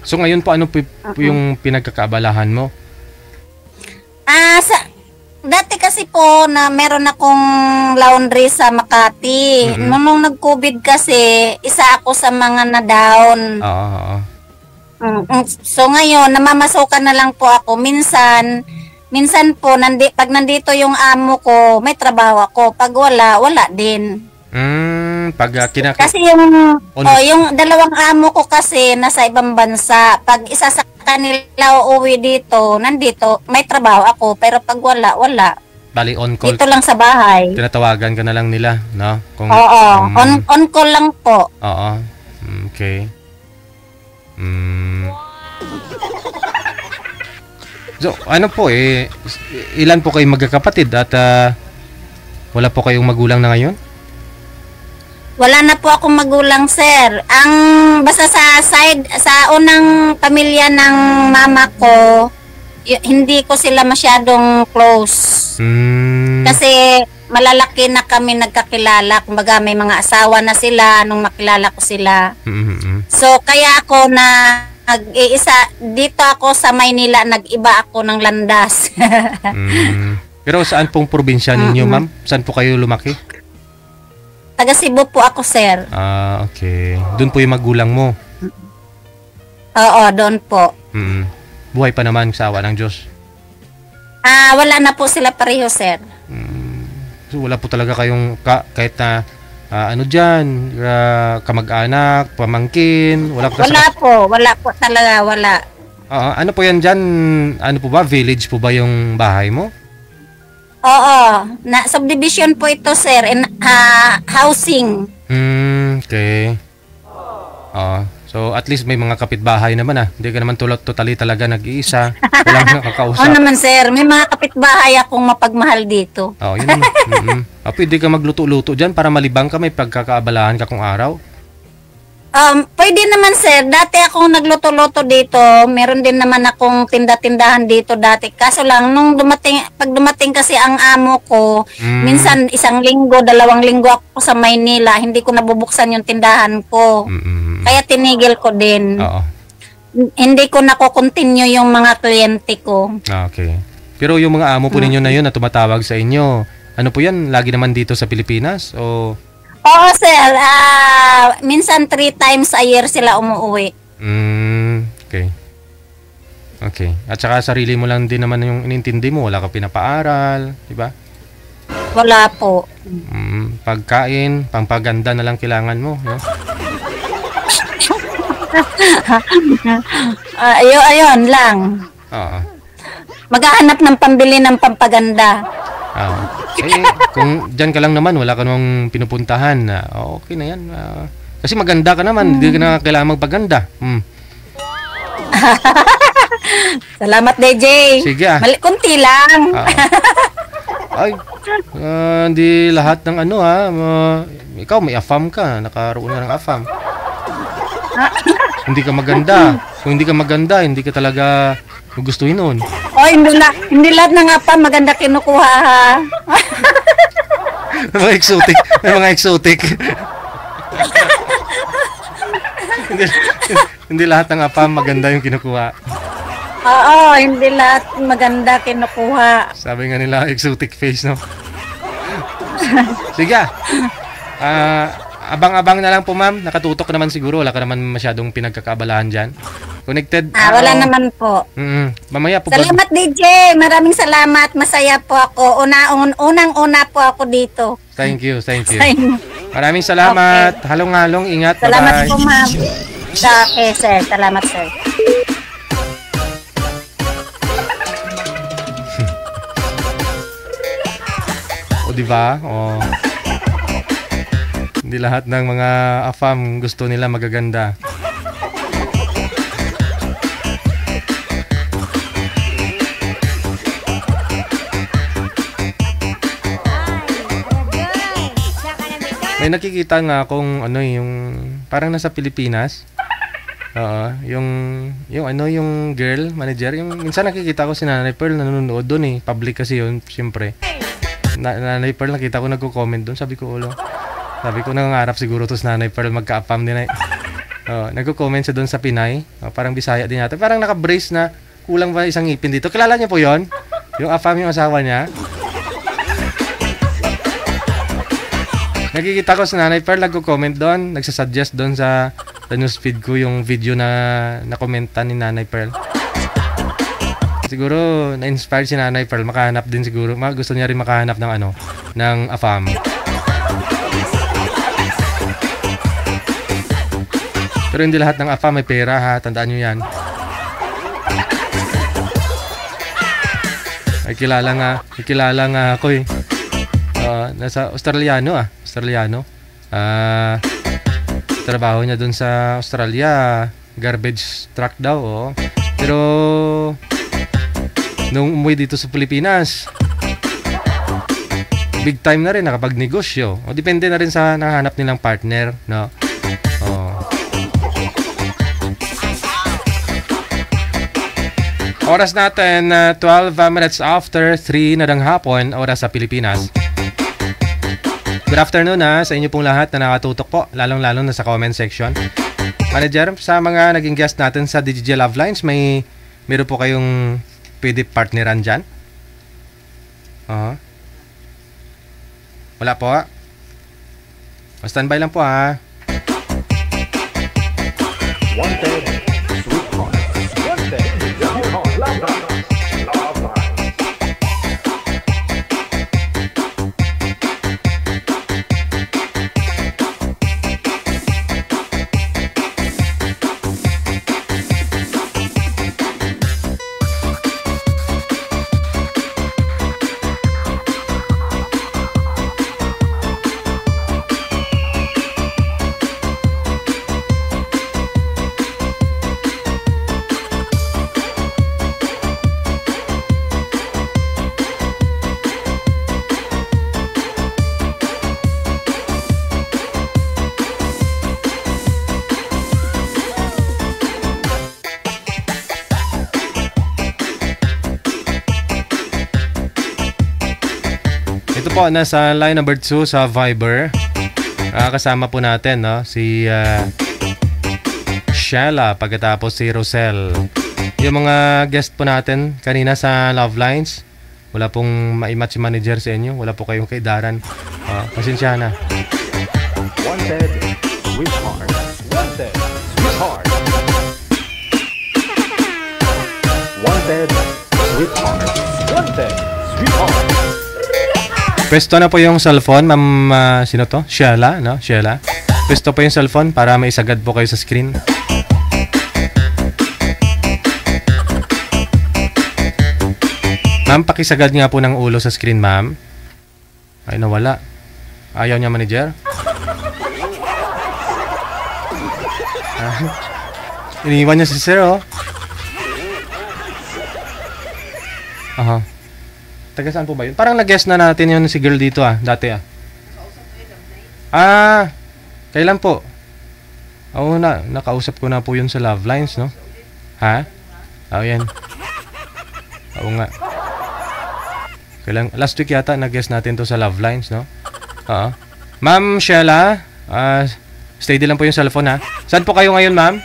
So ngayon po, ano po yung pinagkakaabalahan mo? Dati kasi po na meron akong laundry sa Makati. Nung nag-COVID kasi, isa ako sa mga na-down. So ngayon, namamasukan na lang po ako. Minsan po, pag nandito yung amo ko, may trabaho ako. Pag wala din. Kasi yung dalawang amo ko kasi nasa ibang bansa. Pag isa sa kanila uuwi dito, nandito, may trabaho ako. Pero pag wala. Bali, on call. Dito lang sa bahay. Tinatawagan ka na lang nila, no? On call lang po. Okay. So, ano po ilan po kayong magkakapatid at wala po kayong magulang na ngayon? Wala na po akong magulang, sir. Basta sa unang pamilya ng mama ko, hindi ko sila masyadong close. Kasi malalaki na kami nagkakilala. Kumbaga may mga asawa na sila nung makilala ko sila. So, kaya ako nag-iisa, dito ako sa Maynila, nag-iba ako ng landas. Pero saan pong probinsya ninyo, ma'am? Saan po kayo lumaki? Taga Cebu po ako, sir. Okay. Doon po yung magulang mo? Oo, doon po. Buhay pa naman sa awa ng Diyos? Wala na po sila pareho, sir. So wala po talaga kayong kahit na kamag-anak, pamangkin, wala po talaga, wala. Ano po yan dyan? Ano po ba? Village po ba yung bahay mo? Oo, subdivision po ito, sir, housing. Okay. So at least may mga kapitbahay naman Hindi ka naman totally talaga nag-iisa. Walang nakakausap. Naman, sir, may mga kapitbahay akong mapagmahal dito. Yun naman. Pwede ka magluto-luto dyan para malibang ka, may pagkakaabalahan ka kung araw. Pwede naman, sir. Dati akong nagluto-luto dito. Meron din naman akong tinda-tindahan dito dati. Kaso lang, pag dumating kasi ang amo ko, minsan 1 linggo, 2 linggo ako sa Maynila, hindi ko nabubuksan yung tindahan ko. Kaya tinigil ko din. Hindi ko nako-continue yung mga kliyente ko. Okay. Pero yung mga amo po ninyo na yun na tumatawag sa inyo, ano po yan? Lagi naman dito sa Pilipinas? Oo, sir. Minsan 3 times a year sila umuwi. Okay. Okay. At saka sarili mo lang din naman yung inintindi mo. Wala ka pinapaaral, di ba? Wala po. Pagkain, pampaganda na lang kailangan mo. No? Ayun lang. Maghahanap ng pambili ng pampaganda. Kung dyan ka lang naman, wala ka namang pinupuntahan, okay na yan. Kasi maganda ka naman, hindi ka na kailangan magpaganda. Salamat, DJ. Sige Kunti lang. Hindi lahat ng ikaw may afam ka, nakaroon na ng afam. Hindi ka maganda. Kung hindi ka maganda, hindi ka talaga gustuhin nun. Hindi lahat ng afam maganda kinukuha, ha? May mga exotic. Hindi lahat ng afam maganda yung kinukuha. Oo, hindi lahat maganda kinukuha. Sabi nga nila, exotic face, no? Sige. Abang-abang na lang po, ma'am. Nakatutok naman siguro. Wala ka naman masyadong pinagkakabalahan dyan. Connected. Wala naman po. Mamaya po. Salamat, DJ. Maraming salamat. Masaya po ako. Unang-una po ako dito. Thank you. Maraming salamat. Okay. Halong-halong. Ingat. Salamat po, ma'am. Okay, sir. Salamat, sir. Diba? Hindi lahat ng mga afam gusto nila magaganda. May nakikita nga akong ano yung parang nasa Pilipinas. Yung girl manager, yung minsan nakikita ko si Nanay Pearl nanonood doon eh. Public kasi yun, siyempre. Nanay Pearl nakita ko nagko-comment doon, sabi ko nangangarap siguro to si Nanay Pearl magka-apam din ay. Nagko-comment siya doon sa Pinay. Parang Bisaya din yata. Parang naka-brace na kulang ba isang ngipin dito. Kilala niyo po 'yon? Yung apam yung asawa niya. Nakikita ko si Nanay Pearl nagko-comment doon, nagsasuggest doon sa newsfeed ko yung video na nakomenta ni Nanay Pearl. Siguro na-inspire si Nanay Pearl, makahanap din siguro. Gusto niya rin makahanap ng ng AFAM. Pero hindi lahat ng AFAM may pera ha, tandaan niyo 'yan. May kilala nga ako eh. Nasa Australiano. Trabaho niya doon sa Australia, garbage truck daw, Pero nung umuwi dito sa Pilipinas, big time na rin nakapagnegosyo. Depende na rin sa nahanap nilang partner, no? Oras natin 12 minutes after 3 na ng hapon, oras sa Pilipinas. Good afternoon sa inyo pong lahat na nakatutok po, lalong-lalo na sa comment section. Manager, sa mga naging guest natin sa DJJ Love Lines, meron po kayong pwede partneran dyan? Wala po. Standby lang po ha. Wanted, sweetheart. Wanted, sweetheart. Love Records. Love Records. Ito po, nasa line number 2 sa Viber. Kasama po natin si Shella, pagkatapos si Rosel. Yung mga guest po natin kanina sa Love Lines, wala pong ma-match manager sa inyo. Wala po kayong kaidaran. Pasensya na. Wanted, sweetheart. Wanted, sweetheart. Wanted, sweetheart. Wanted, sweetheart. Pwesto na po yung cellphone, ma'am, sino to? Shella, no? Shella. Pwesto po yung cellphone para may isagad po kayo sa screen. Ma'am, pakisagad nga po ng ulo sa screen, ma'am. Ay, nawala. Ayaw niya, manager? Iniwan niya si sir, Aha. Taga saan po ba yun? Parang nag-guess na natin yun si girl dito dati kailan po? Oo nakausap ko na po yun sa Love Lines, no? Ha? Yan. Oo nga. Last week yata nag-guess natin to sa Love Lines, no? Ma'am Shella, steady lang po yung cellphone ha. Saan po kayo ngayon, ma'am?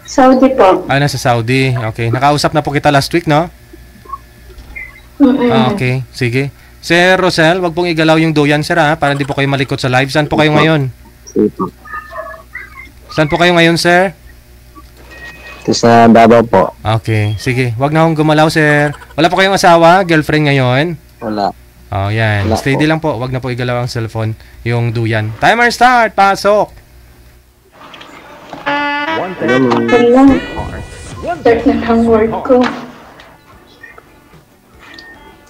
Saudi po. Nasa Saudi. Okay. Nakausap na po kita last week, no? Okay, sige. Sir Rosel, wag pong igalaw yung duyan, sir, para hindi po kayo malikot sa live. Saan po kayo ngayon? Saan po kayo ngayon, sir? Ito sa Davao po. Okay, sige. Wag na akong gumalaw, sir. Wala po kayong asawa, girlfriend ngayon? Wala. Yan. Wala Steady po. lang po. Wag na po igalaw ang cellphone, yung duyan. Timer start! Pasok! Wanted, Wala. Start na ng work ko.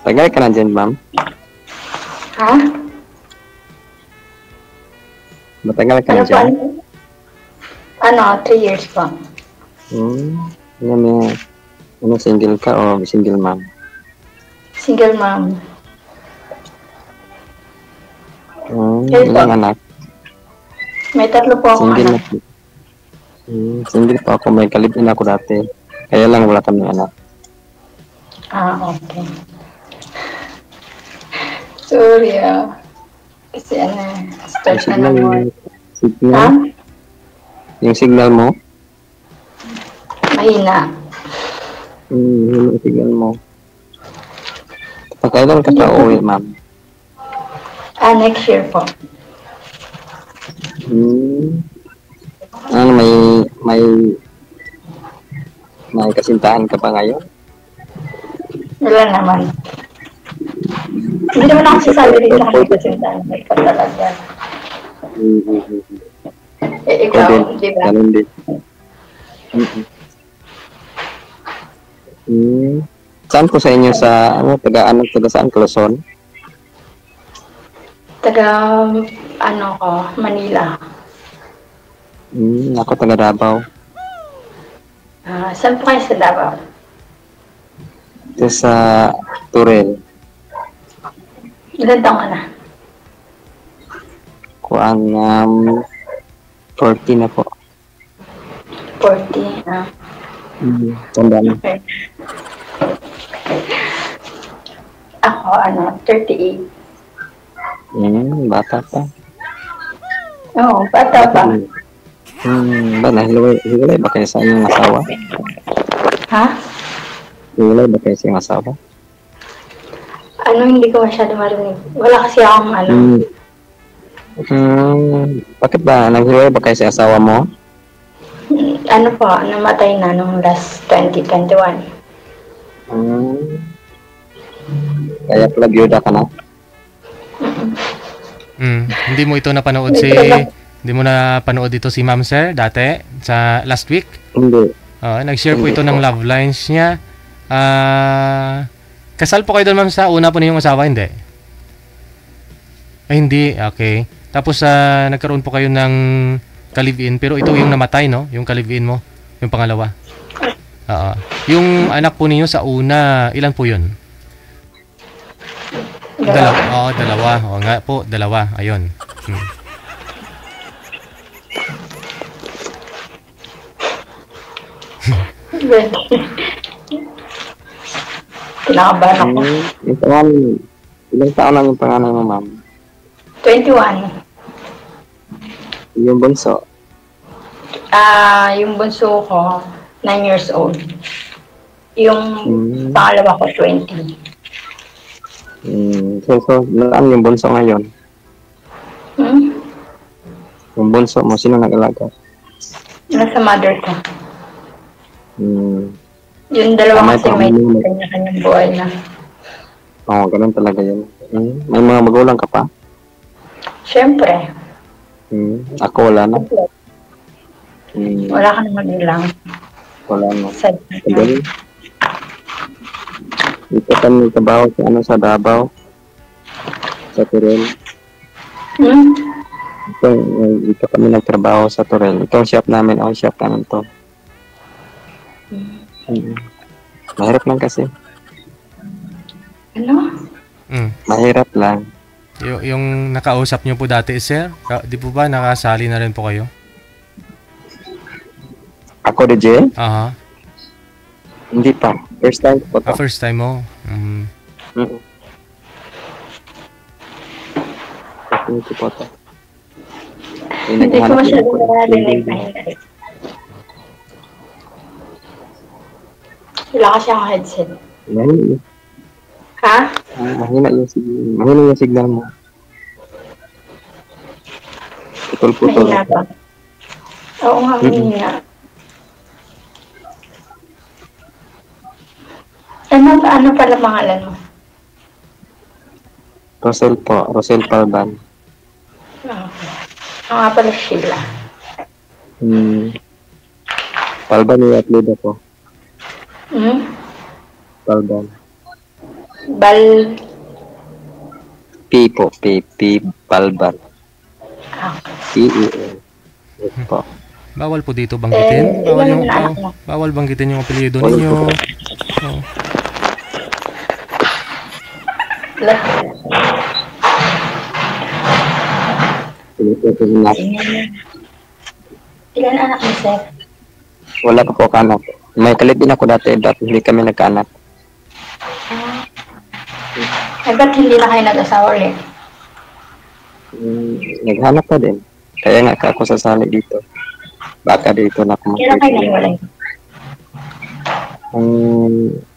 Tagal ka na dyan, ma'am? Ha? Matagal ka na dyan? 3 years pa. Single ka o single ma'am? Single mom. Ilang anak? May 3 po akong Single anak. na po. Single po ako. May kalibin ako dati. Kaya lang wala kami anak. Okay. Sorry Kasi start na naman. Signal? Yung signal mo? Mahina. Yung signal mo. Kailan ka pa uwi, ma'am? Next year po. Ano, may kasintahan ka pa ngayon? Wala naman. Hindi naman ako sasabi rin sa akin kasi may patalaga. Ikaw, di ba? Ganun din. Saan po sa inyo sa, taga saan, Quezon? Taga, Manila. Ako taga Davao. Saan po kayo sa Davao? Ito sa Turel. Ilan taong ka na? Kuang 40 na po. 40, Tanda na. Okay. Ako, 38. Bata pa. Oo, bata pa. Ba, hiwalay ba kayo sa inyong asawa? Ha? Hiwalay ba kayo sa inyong asawa? Hindi ko masyado marinig. Wala kasi akong Bakit ba? Naghiwalay ba kayo sa asawa mo? Namatay na nung last 2021. Kaya pala byuda ka na? Hindi mo ito napanood hindi mo napanood dito si Ma'am Sir dati sa last week? Hindi. Nag-share po ito ng love lines niya. Kasal po kayo doon, Ma'am, sa una po ninyong asawa, hindi? Ay, hindi. Okay. Tapos nagkaroon po kayo ng ka-live-in, pero ito yung namatay, no? Yung ka-live-in mo, yung pangalawa. Yung anak po ninyo sa una, ilan po yun? Dalawa. Oo nga po, dalawa. Ayun. Kinakabahan ako. Ilang taon lang yung panganay mo, ma'am? 21. Yung bunso? Yung bunso ko, 9 years old. Yung pangalawa ko, 20. So, nalaan yung bunso ngayon? Yung bunso mo, sino nag-alaga? Nasa mother ko. Yung dalawa kasi may kanya-kanyang buhay na. Ganun talaga yun. May mga magulang ka pa? Siyempre. Ako wala na. Wala ka naman ilang. Wala na. Dito kami trabaho sa Davao. Sa Turel. Dito kami nagtrabaho sa Turel. Itong shop namin, shop namin to. Mahirap lang kasi. Mahirap lang. Yung nakausap nyo po dati, sir, di po ba nakasali na rin po kayo? Ako, DJ? Hindi pa. First time po to. First time mo? Hindi po to. Hindi ko masyado narinig. Wala kasi akong headset. Ha? Mahina yung signal mo. Putol-putol. Mahina ba? Oo nga, mahina. Ano pala pangalan mo? Rosel po. Rosel Palban. Ako nga pala Sheila. Palban yung upload ako. Palban. P po. P. Palban. P-E-L. Po. Bawal po dito banggitin. Bawal banggitin yung apelyido ninyo. Ilan anak mo, sir? Wala pa po kanak. May kalibin ako dati, hindi kami nagkaanak. Ba't hindi na kayo nag-asawa ulit? Naghanap pa din. Kaya nga ako sasali dito. Baka dito na ako Kailan kayo naiwalay?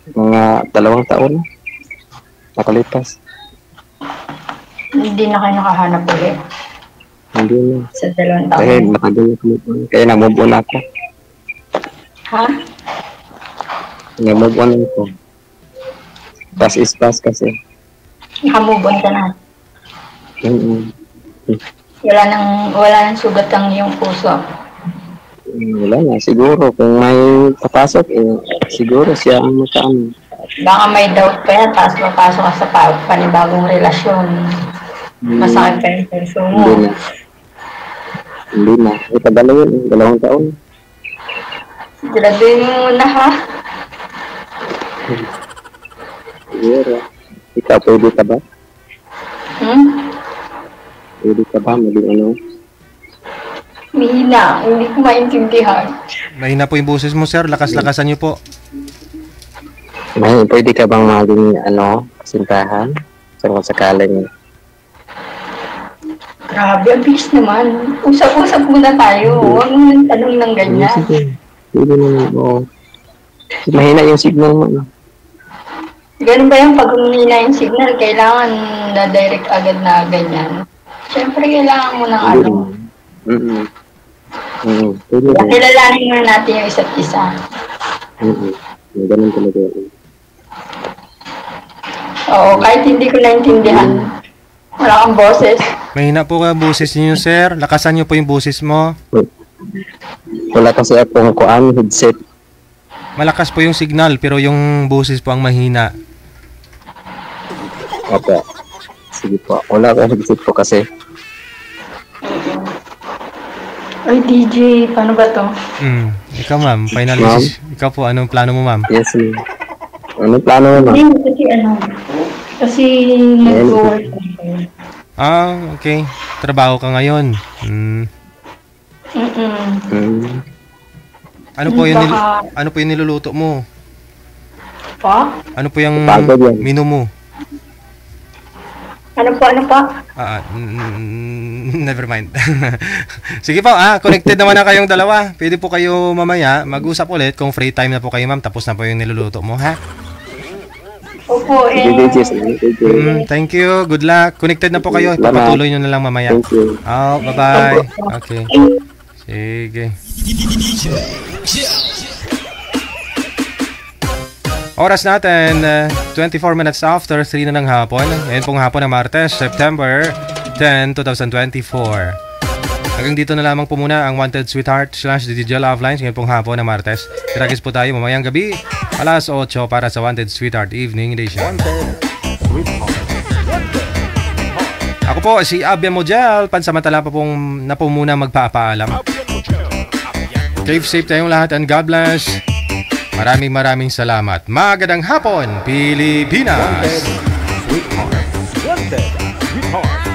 Mga 2 taon nakalipas. Hindi na kayo nakahanap ulit? Hindi na. Sa 2 taon? Kaya matagal na kami. Kaya namove on ako. Ha? Namove on ako. Pass is pass kasi. Nakamove on ka na? Wala nang sugat ang iyong puso? Wala na. Siguro kung may papasok, siguro siya ang makaan. Baka may doubt pa yan, tapos mapasok ka sa panibagong relasyon. Masakit pa yung puso mo. Hindi na. Tagal yun, 2 taon. Graduin mo muna, ha? Siguro. Ikaw, pwede ka ba? Pwede ka ba? Mahina. Hindi ko maintindihan. Mahina po yung boses mo, sir. Lakas-lakasan niyo po. Pwede ka bang maging, kasintahan? Kung sakaling. Grabe, abis naman. Usap-usap muna tayo. Huwag mo nang tanong ng ganyan. Pwede naman, oo. Mahina yung signal mo, no? Ganun ba yung pag humihina yung signal, kailangan na direct agad na ganyan? Siyempre, kailangan mo ng ano. Kilalanin muna natin yung isa't isa. Ganun talaga. Oo, kahit hindi ko naintindihan. Wala kang boses. Mahina po ka boses niyo, sir. Lakasan niyo po yung boses mo. Wala kasi akong headset. Malakas po yung signal, pero yung boses po ang mahina. Opo. Sige po. Wala akong headset po kasi. Ay, DJ, paano ba to? Ikaw, ma'am. Final decision. Ikaw po, anong plano mo, ma'am? Yes, ma'am. Anong plano mo, ma'am? Hindi, kasi nag-work. Okay. Trabaho ka ngayon. Ano po yung niluluto mo? Pa? Ano po yung menu mo? Ano po? Never mind. Sige po, connected naman na kayong dalawa. Pwede po kayo mamaya mag-usap ulit kung free time na po kayo, ma'am. Tapos na po yung niluluto mo, ha? Opo, thank you. Good luck. Connected na po kayo. Papatuloy nyo na lang mamaya. Thank you. Bye-bye. Okay. Sige. Oras natin, 24 minutes after 3 na ng hapon. Ngayon pong hapon ng Martes, September 10, 2024. Hanggang dito na lamang po muna ang Wanted Sweetheart / DJ Love Lines ngayon pong hapon ng Martes. Kiragis po tayo mamayang gabi, alas 8 para sa Wanted Sweetheart Evening Edition. Ako po si Abia Mojel, pansamantala pa pong na po muna magpapaalam. Keep safe tayong lahat and God bless. Maraming salamat. Magandang hapon, Pilipinas! Wanted, sweetheart.